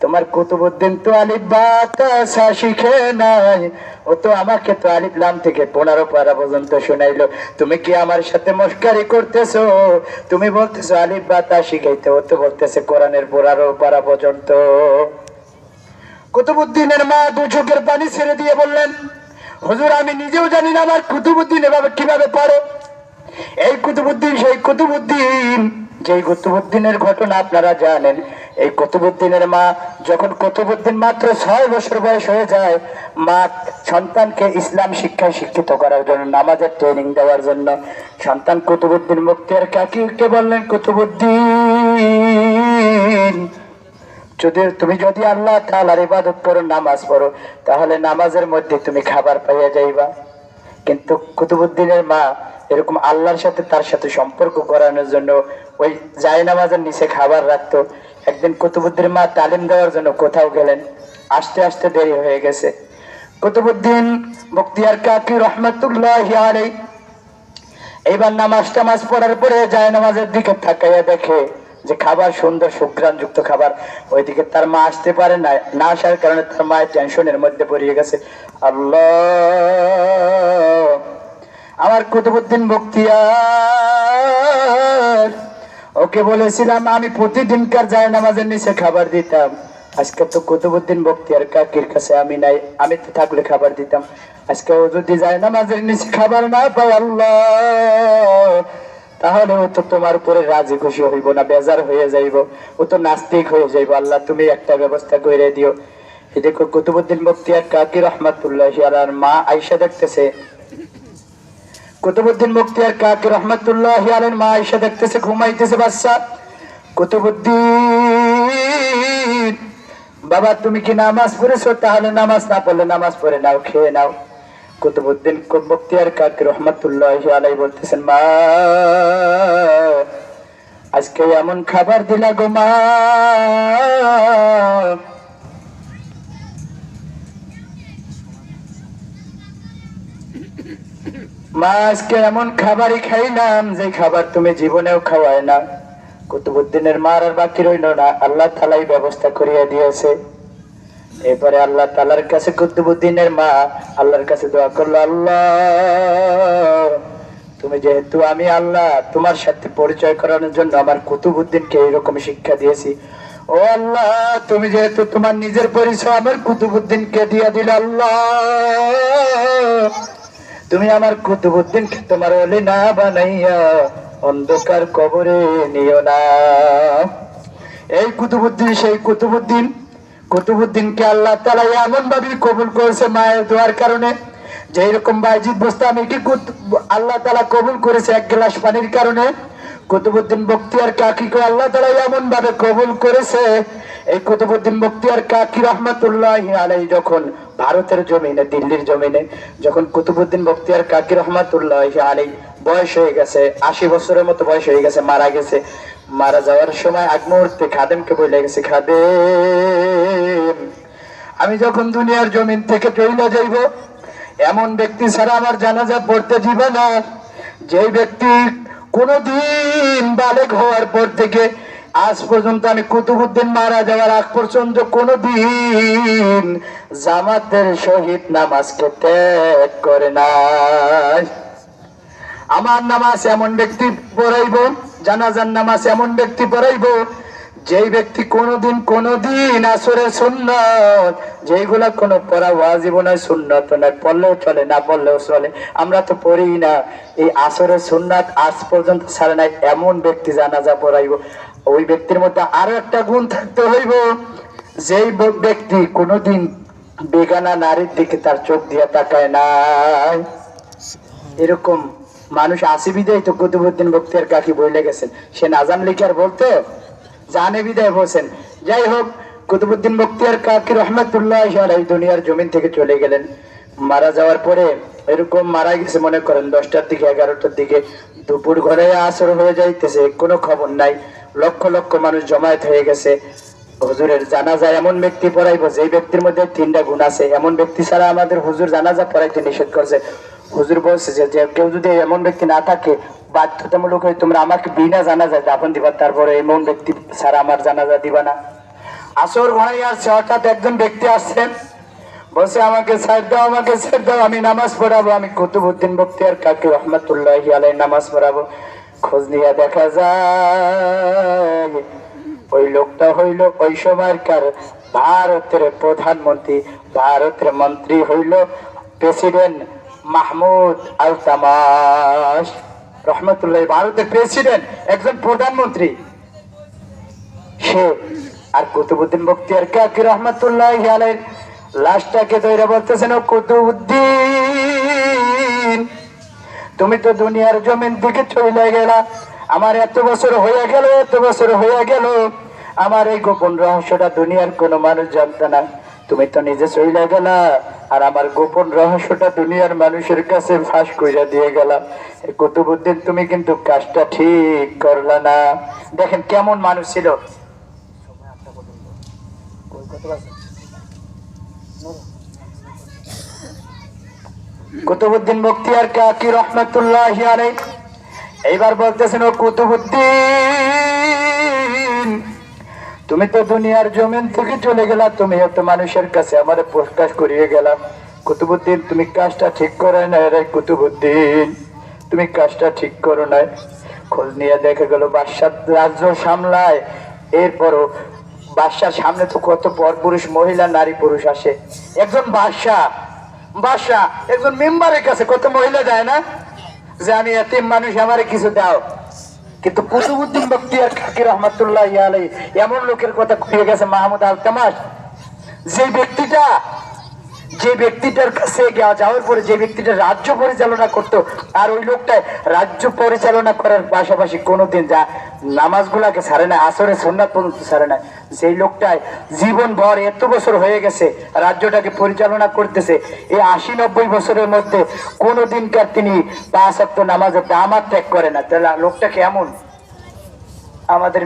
তোমার কুতুবউদ্দিন তো আলিফ বা তা সা শিখে নাই, ও তো আমাকে তো আলিফ লাম থেকে 15 পারা পর্যন্ত শোনাইলো, তুমি কি আমার সাথে মস্কারি করতেছো? তুমি বলতেছো আলিফ বা তা শিখাইতে, ও তো বলতেছে কোরআনের 15 পারা পর্যন্ত। কুতুবউদ্দিনের মা দু চোখের পানি ছেড়ে দিয়ে বললেন হুজুর আমি নিজেও জানি না আমার কুতুবউদ্দিন এভাবে কিভাবে পারে। এই কুতুবউদ্দিন সেই কুতুবউদ্দিন যেই কুতুবউদ্দিনের ঘটনা আপনারা জানেন। এই কুতুবউদ্দিনের মা যখন কুতুবউদ্দিন মাত্র 6 বছর বয়স হয়ে যায়, মা সন্তানকে ইসলাম শিক্ষায় শিক্ষিত করার জন্য, নামাজের ট্রেনিং দেওয়ার জন্য সন্তান কুতুবউদ্দিন বখতিয়ার কাকিকে বললেন কুতুবউদ্দিন তুমি যদি আল্লাহ তাআলার ইবাদত করো, নামাজ পড়ো, তাহলে নামাজের মধ্যে তুমি খাবার পাইয়া যাইবা। কিন্তু কুতুবউদ্দিনের মা এরকম আল্লাহর সাথে তার সাথে সম্পর্ক করানোর জন্য ওই জায়নামাজের নিচে খাবার রাখতো। একদিন কুতুবউদ্দিনের মা তালিম দেওয়ার জন্য কোথাও গেলেন, আসতে আসতে দেরি হয়ে গেছে। কুতুবউদ্দিন বখতিয়ার কাকি রহমাতুল্লাহি আলাইহি এইবার নামাজ টামাজ পড়ার পরে জায়নামাজের দিকে তাকাইয়া দেখে যে খাবার সুন্দর সুঘ্রাণযুক্ত খাবার, ওইদিকে তার মা আসতে পারে না, না আসার কারণে তার মায়ের টেনশনের মধ্যে পড়ে গেছে। আল্লাহ আমার কুতুবউদ্দিন বখতিয়ার, ওকে বলেছিলাম আমি প্রতিদিনকার জায়নামাজের নিচে খাবার দিতাম, আজকে তো কুতুবউদ্দিন বখতিয়ার কাকির কাছে আমি নাই, আমি তো থাকলে খাবার দিতাম, আজকে ও যদি জায়নামাজের নিচে খাবার না পায় আল্লাহ তাহলে ও তো তোমার উপরে রাজি খুশি হইব না, বেজার হয়ে যাইব, ও তো নাস্তিক হয়ে যাইব, আল্লাহ তুমি একটা ব্যবস্থা করে দিও। এই দেখো কুতুবউদ্দিন বখতিয়ার কাকি রহমাতুল্লাহি আলাইহির মা আয়েশা দেখতেছে, কুতুবউদ্দিন বখতিয়ার কাকি রহমাতুল্লাহি আলাইহির মা আয়েশা দেখতেছে ঘুমাইতেছে বাচ্চা। কুতুবউদ্দিন বাবা তুমি কি নামাজ পড়েছো? তাহলে নামাজ না পড়লে নামাজ পড়ে নাও, খেয়ে নাও। কুতুবউদ্দিন বখতিয়ার কাকি রহমাতুল্লাহি আলাইহি বলতেছেন, মা আজকে এমন খাবার দিলা গো মা, মা আজকে এমন খাবারই খাইলাম যে খাবার তুমি জীবনেও খাওয়ায় না। কুতুবউদ্দিনের মার আর বাকি রইল না, আল্লাহ তাআলাই ব্যবস্থা করিয়া দিয়েছে। এরপরে আল্লাহ তাআলার কাছে কুতুবউদ্দিনের মা আল্লাহর কাছে দোয়া করলো, আল্লাহ তুমি যেহেতু আমি আল্লাহ তোমার সাথে পরিচয় করানোর জন্য আমার কুতুবউদ্দিনকে এইরকম শিক্ষা দিয়েছি, ও আল্লাহ তুমি যেহেতু তোমার নিজের পরিচয় আমার কুতুবউদ্দিনকে দিয়ে দিলে, আল্লাহ তুমি আমার কুতুবউদ্দিনকে তোমার ওলি না বানাইয়া অন্ধকার কবরে নিও না। এই কুতুবউদ্দিন সেই কুতুবউদ্দিনকে আল্লাহ তাআলা এমন ভাবে কবুল করেছে মায়ের দোয়ার কারণে, যে এরকম বাইজিদ বোস্তামীকে আল্লাহ তাআলা কবুল করেছে এক গ্লাস পানির কারণে। কুতুবউদ্দিন বখতিয়ার কাকিকে আল্লাহ তাআলা এমন ভাবে কবুল করেছে, এই কুতুবউদ্দিন বখতিয়ার কাকি রহমাতুল্লাহি আলাইহি যখন ভারতের জমিনে দিল্লির জমিনে যখন কুতুবউদ্দিন বখতিয়ার কাকি রহমাতুল্লাহি আলাইহি বয়স হয়ে গেছে, 80 বছরের মতো বয়স হয়ে গেছে, মারা গেছে। মারা যাওয়ার সময় আগ মুহূর্তে খাদেমকে বলে গেছে, খাদেম আমি যখন দুনিয়ার জমিন থেকে চলে যাইব এমন ব্যক্তি ছাড়া আমার জানাজা পড়তে দিবে না, যে ব্যক্তি কোনদিন বালেগ হওয়ার পর থেকে আজ পর্যন্ত আমি কুতুবউদ্দিন মারা যাওয়ার আগ পর্যন্ত কোনদিন জামাতের সহিত নামাজকে ত্যাগ করে নাই। আমার নামাজ এমন ব্যক্তি পড়াইব, জানাজার নামাজ এমন ব্যক্তি পড়াইব যেই ব্যক্তি কোনদিন আসরের সুন্নাত যেগুলা কোনো পড়া ওয়াজিব নয়, সুন্নাত নয়, পড়লেও চলে না পড়লেও চলে, আমরা তো পড়ি না, এই আসরের সুন্নাত আজ পর্যন্ত ছাড়ে নাই, এমন ব্যক্তি জানাজা পড়াইব। ওই ব্যক্তির মধ্যে আরো একটা গুণ থাকতে হইব, যেই ব্যক্তি কোনদিন বেগানা নারীর দিকে তার চোখ দিয়ে তাকায় নাই। এরকম মানুষ আসি বিদায় তো কুতুবউদ্দিন বখতিয়ার কাকি বলে গেছেন, সে না জানলে কি আর বলতো, জানে বিদায় বলছেন। যাই হোক, কুতুবউদ্দিন বখতিয়ার কাকি রহমাতুল্লাহি আলাইহি দুনিয়ার জমিন থেকে চলে গেলেন। মারা যাওয়ার পরে এরকম মারা গেছে মনে করেন 10টার দিকে 11টার দিকে, দুপুর ঘরে আসর হয়ে যাইতেছে, কোনো খবর নাই, লক্ষ লক্ষ মানুষ জমায়েত হয়ে গেছে। হুজুরের জানাজা এমন ব্যক্তি পড়াইবো যে ব্যক্তির মধ্যে 3টা গুণ আছে, এমন ব্যক্তি ছাড়া আমাদের হুজুর জানাজা পড়াইতে নিষেধ করছে। হুজুর বলছে যে কেউ যদি এমন ব্যক্তি না থাকে বাধ্যতামূলক হয়ে তোমরা আমাকে বিনা জানাজা দাফন দিবা, তারপরে এমন ব্যক্তি ছাড়া আমার জানাজা দিবা না। আসর ঘনাই আসছে, হঠাৎ একজন ব্যক্তি আসছেন, বলছে আমাকে ছেড়ে দাও, আমাকে ছেড়ে দাও, আমি নামাজ পড়াবো, আমি কুতুবউদ্দিন বখতিয়ার কাকি রহমাতুল্লাহি আলাইহি নামাজ পড়াবো। খোঁজ নিয়ে দেখা যায় ওই লোকটা হইল ওই সময়কার ভারতের প্রধানমন্ত্রী, ভারতের মন্ত্রী হইল প্রেসিডেন্ট মাহমুদ আলতামাশ রহমতুল্লাহ, ভারতের প্রেসিডেন্ট, একজন প্রধানমন্ত্রী সে। আর কুতুবউদ্দিন বখতিয়ার কাকি রহমাতুল্লাহি আলাইহি লাশটাকে ধরে বলতেছেন, ও কুতুবউদ্দিন তুমি তো দুনিয়ার জমিন থেকে চলে গেলা, আমার এত বছর হয়ে গেল, আমার এই গোপন রহস্যটা দুনিয়ার কোনো মানুষ জানত না, তুমি তো নিজে চলে গেলা আর আমার গোপন রহস্যটা দুনিয়ার মানুষের কাছে ফাঁস কইরা দিয়ে গেলা। কুতুবউদ্দিন তুমি কিন্তু কাজটা ঠিক করলা না। দেখেন কেমন মানুষ ছিল। কুতুবউদ্দিন বখতিয়ার কাকি রহমাতুল্লাহি আলাইহি এইবার বলতেছেন, ও কুতুবউদ্দিন তুমি তো দুনিয়ার জমিন থেকে চলে গেলা, তুমি এত মানুষের কাছে আমার প্রকাশ করিয়ে গেলা। কুতুবউদ্দিন তুমি কাজটা ঠিক করো না রে, কুতুবউদ্দিন তুমি কাজটা ঠিক করো না। খোঁজ নিয়ে দেখা গেল বাদশাহ রাজ্য সামলায়, এরপরও বাদশার সামনে তো কত পরপুরুষ মহিলা নারী পুরুষ আসে, একজন বাদশাহ একজন মেম্বারের কাছে কত মহিলা যায় না, যে আমি এতিম মানুষ আমারে কিছু দাও। কিন্তু কুতুবউদ্দিন বখতিয়ার কাকি রহমাতুল্লাহি আলাইহি এমন লোকের কথা কয়ে গেছে মাহমুদ আলতামাশ, যে ব্যক্তিটা যে ব্যক্তিটার কাছে যাওয়ার পরে যে ব্যক্তিটা রাজ্য পরিচালনা করতো, আর ওই লোকটায় রাজ্য পরিচালনা করার পাশাপাশি কোনোদিন যা নামাজগুলাকে ছাড়ে না, আসরে সুন্নাত পর্যন্ত ছাড়ে না, সেই লোকটায় জীবন ভর এত বছর হয়ে গেছে রাজ্যটাকে পরিচালনা করতেছে, এই 80-90 বছরের মধ্যে কোনোদিনকার তিনি 5 ওয়াক্ত নামাজের জামাত ত্যাগ করে না। তাহলে লোকটা কেমন? আমাদের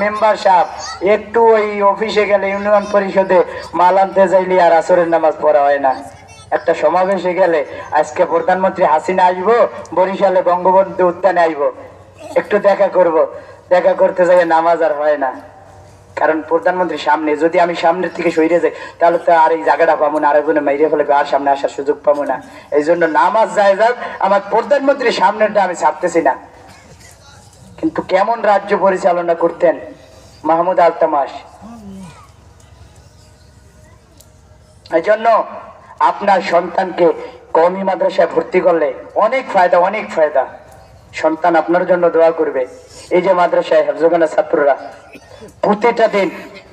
মেম্বার সাহেব একটু ওই অফিসে গেলে, ইউনিয়ন পরিষদে মাল আনতে যাইলে আর আসরের নামাজ পড়া হয় না। একটা সমাবেশে গেলে, আজকে প্রধানমন্ত্রী হাসিনা আসবো, বরিশালে বঙ্গবন্ধু উদ্যানে আসবো, একটু দেখা করব, দেখা করতে যাই নামাজ আর হয় না। কারণ প্রধানমন্ত্রী সামনে, যদি আমি সামনের থেকে সইরে যাই তাহলে তো আর এই জায়গাটা পাবো না, আরেকজনে মাইরে ফেলবে, আর সামনে আসার সুযোগ পাবো না। এই জন্য নামাজ যায় যাক, আমার প্রধানমন্ত্রী সামনেরটা আমি ছাড়তেছি না। কিন্তু কেমন রাজ্য পরিচালনা করতেন মাহমুদ আলতামাশ। এই জন্য আপনার সন্তানকে কওমি মাদ্রাসায় ভর্তি করলে অনেক ফায়দা। সন্তান আপনার জন্য দোয়া করবে। এই যে মাদ্রাসায় হেফজখানা ছাত্ররা প্রতিটা দিন,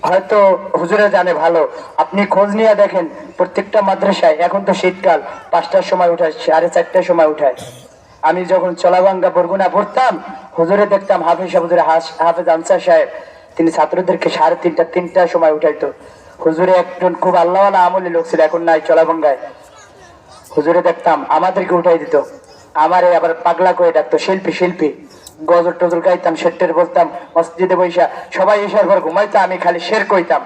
হয়তো হুজুরে জানে ভালো, আপনি খোঁজ নিয়ে দেখেন প্রত্যেকটা মাদ্রাসায়, এখন তো শীতকাল, 5টার সময় উঠায়, 4:30টার সময় উঠায়। আমি যখন চলাভাঙ্গা বরগুনা পড়তাম, হুজুরে দেখতাম হাফেজ আনসার সাহেব, তিনি ছাত্রদেরকে 3:30টার সময় উঠাইতো। হুজুরে একজন খুব আল্লাহওয়ালা আমলি লোক ছিল, এখন নাই চলাভাঙ্গায়। হুজুরে দেখতাম আমাদেরকে উঠাই দিত, আমারে আবার পাগলা করে ডাকতো, শিল্পী। গজল টজল গাইতাম, শেরটের বলতাম, মসজিদে বৈশা সবাই এসার পর ঘুমাইতাম, আমি খালি শের কইতাম।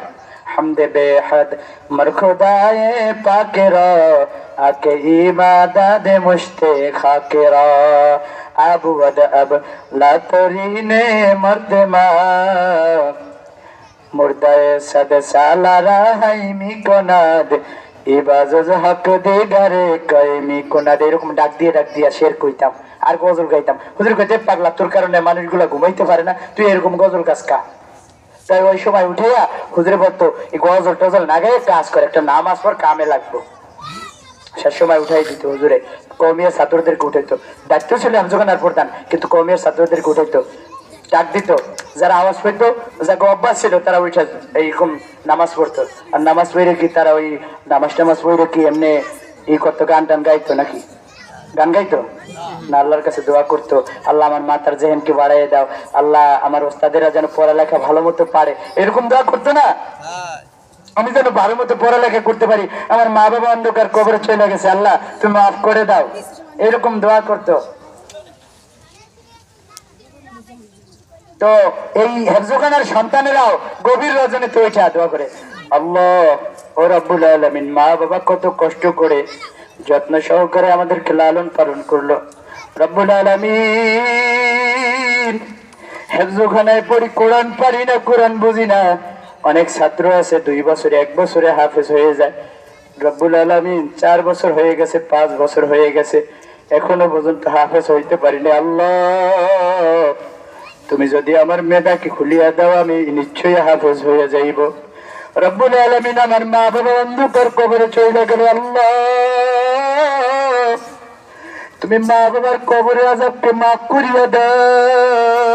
হামদে বেহদ মরখুদায়ে পাকেরা আকে ইবাদতে মুশতে খাকেরা আবু আব লা তরিনে মর্দে মা মুর্দায়ে সদ সালারা হাইমি কোনাদ ইবাজজ হক দিগারে কাইমি কোনাদ, এরকম ডাক দিয়া শের কইতাম আর গজল গাইতাম। হুজুর কইতে, পাগলা, তোর কারণে মানুষগুলা ঘুমাইতে পারে না, তুই এরকম গজল কাজ কা। তাই ওই সময় উঠেয়া হুজুরে বলতো, এই গজল টজল না গায়ে কাজ করে, একটা নামাজ পর কামে লাগবো। সে সময় উঠাই দিত হুজুরে, কওমিয়া ছাত্রদেরকে উঠাইতো। দায়িত্ব ছিল হেফজখানার প্রধান, কিন্তু কওমিয়া ছাত্রদেরকে উঠাইতো, ডাক দিত। যারা আওয়াজ পেতো, যাকে অভ্যাস ছিল, তারা উঠে এইরকম নামাজ পড়তো। আর নামাজ পড়ে কি তারা ওই নামাজ পড়ে কি এমনি করতো, গান টান গাইতো নাকি? গান গাইতো না, আল্লাহর কাছে দোয়া করতো, আল্লাহ আমার মাতার জেহেনকে বাড়াইয়ে দাও, আল্লাহ আমার ওস্তাদেরা যেন পড়ালেখা ভালো মতো পারে, এরকম দোয়া করতো না? আমি যেন ভালো মতো পড়ালেখা করতে পারি, আমার মা বাবা অন্ধকার কবরে চলে গেছে, আল্লাহ তুমি মাফ করে দাও, এরকম দোয়া করতো। তো এই হেফজখানার সন্তানেরাও গভীর রজনী তো ওইটা দোয়া করে, আল্লাহ ও রব্বুল আলামিন, মা বাবা কত কষ্ট করে যত্ন সহকারে আমাদেরকে লালন পালন করলো, রব্বুল আলামিন হেফজখানায় পড়ি, কোরআন পারি না, কোরআন বুঝি না। অনেক ছাত্র আছে 2 বছরে 1 বছরে হাফেজ হয়ে যায়, রব্বুল আলামিন 4 বছর হয়ে গেছে, 5 বছর হয়ে গেছে, এখনো পর্যন্ত হাফেজ হইতে পারিনি। আল্লাহ তুমি যদি আমার মেধাকে খুলিয়া দাও, আমি নিশ্চয়ই হাফেজ হয়ে যাইব। রব্বুল আলামিন আমার মা বাবা অন্ধকার কবরে চলে গেল, আল্লাহ তুমি মা বাবার কবরের আযাবকে মাফ করিয়া দাও,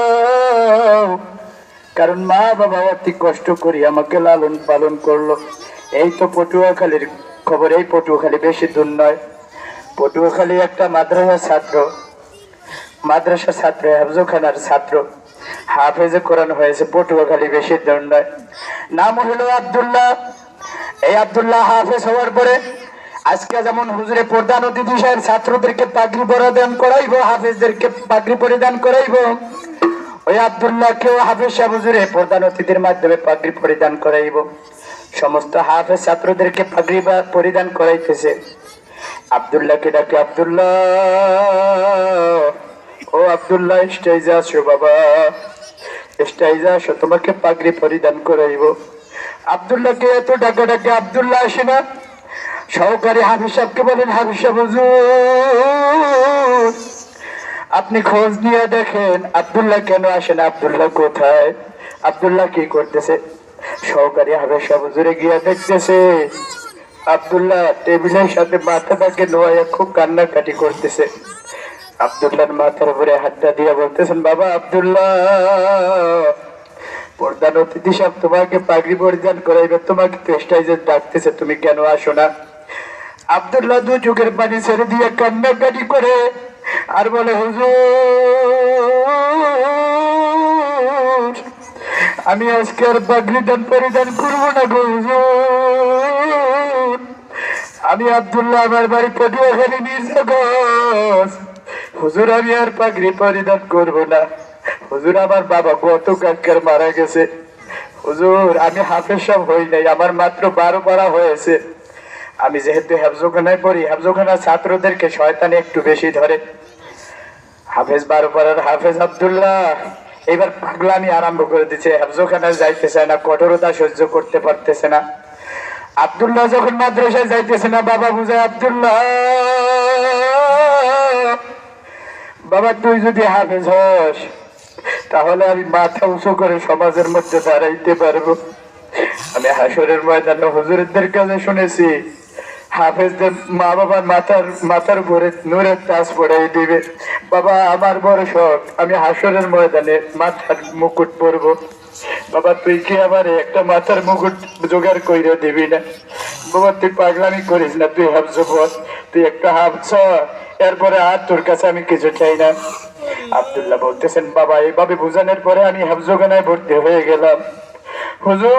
কারণ মা বাবা অতি কষ্ট করি আমাকে লালন পালন করলো। এই তো পটুয়াখালীর খবর, এই পটুয়াখালী বেশি দূর নয়, পটুয়াখালী একটা মাদ্রাসা ছাত্র হেফজখানার ছাত্র, হাফেজে কোরআন হয়েছে, পটুয়াখালী বেশি দূর নয়, নাম হলো আব্দুল্লাহ। এই আব্দুল্লাহ হাফেজ হওয়ার পরে আজকে যেমন হুজুরে প্রধান অতিথি সাহেব ছাত্রদেরকে পাগড়ি পরিধান করাইবো, হাফেজদেরকে পাগড়ি পরিধান করাইবো, ওই আব্দুল্লাহকেও হাফেজ সাহেব হুজুরে প্রধান অতিথির মাধ্যমে পাগড়ি পরিধান করাইবো। সমস্ত হাফেজ ছাত্রদেরকে পাগড়ি পরিধান করাইতেছে। আব্দুল্লাহকে ডাকে, আব্দুল্লাহ ও আব্দুল্লাহ, স্টেজে আসো বাবা, স্টেজে আসো, তোমাকে পাগড়ি পরিধান করাইবো। আব্দুল্লাহকে এত ডাকে আব্দুল্লাহ আসে না। সহকারী হাফেজ সাহেবকে বলেন, হাফেজ সাহেব হুজুর আপনি খোঁজ নিয়ে দেখেন আব্দুল্লাহ কেন আসে না, আব্দুল্লাহ কোথায়, আব্দুল্লাহ কি করতেছে। সহকারী হাফেজ সাহেব হুজুরে গিয়ে দেখতেছে আব্দুল্লাহ টেবিলের সাথে মাথাটাকে নোয়া খুব কান্নাকাটি করতেছে। আব্দুল্লাহর মাথার উপরে হাতটা দিয়ে বলতেছেন, বাবা আব্দুল্লাহ প্রধান অতিথি সাহেব তোমাকে পাগড়ি পরিধান করাইবে, তোমাকে প্রেস্টাইজে ডাকতেছে, তুমি কেন আসো না? আব্দুল্লাহ দু চোখের পানি ছেড়ে দিয়ে কান্নাকাটি করে আর বলে, হুজুর আমি আজকে আর পাগড়ি পরিধান করবো না গো হুজুর। আমি আব্দুল্লাহ আমার বাড়ি পটুয়াখালী মির্জাগঞ্জ। হুজুর আমি আর পাগড়ি পরিধান করবো না। হুজুর আমার বাবা গতকালকার মারা গেছে। হুজুর আমি হাফেজ সাহেব হই নাই, আমার মাত্র 12 পারা হয়েছে। আমি যেহেতু হেফজোখানায় পড়ি, হেফজোখানার ছাত্রদেরকে শয়তানি একটু বেশি ধরে। হাফেজ 12 পারার হাফেজ আব্দুল্লাহ এবার পাগলামি আরম্ভ করে দিচ্ছে, হেফজোখানায় যাইতে চায় না, কঠোরতা সহ্য করতে পারতেছে না। আব্দুল্লাহ যখন মাদ্রাসায় যাইতেছে না, বাবা বুঝায়, আব্দুল্লাহ বাবা তুই যদি হাফেজ হস তাহলে আমি মাথা উঁচু করে সমাজের মধ্যে দাঁড়াইতে পারবো। আমি হাসরের ময়দানে হুজুরদের কাছে শুনেছি হাফেজদের মা বাবার মাথার উপরে নূরের তাজ পড়াই দিবে। বাবা আমার বড় শখ, আমি হাসরের ময়দানে মাথার মুকুট পরবো। বাবা তুই কি আমার একটা মাথার মুকুট জোগাড় করে দিবি না? বাবা তুই পাগলামি করিস না, তুই হাফজ পর, তুই একটা হাফজ, এরপরে আর তোর কাছে আমি কিছু চাই না। আব্দুল্লাহ বলতেছেন, বাবা এইভাবে বোঝানোর পরে আমি হাফজখানায় ভর্তি হয়ে গেলাম। হুজুর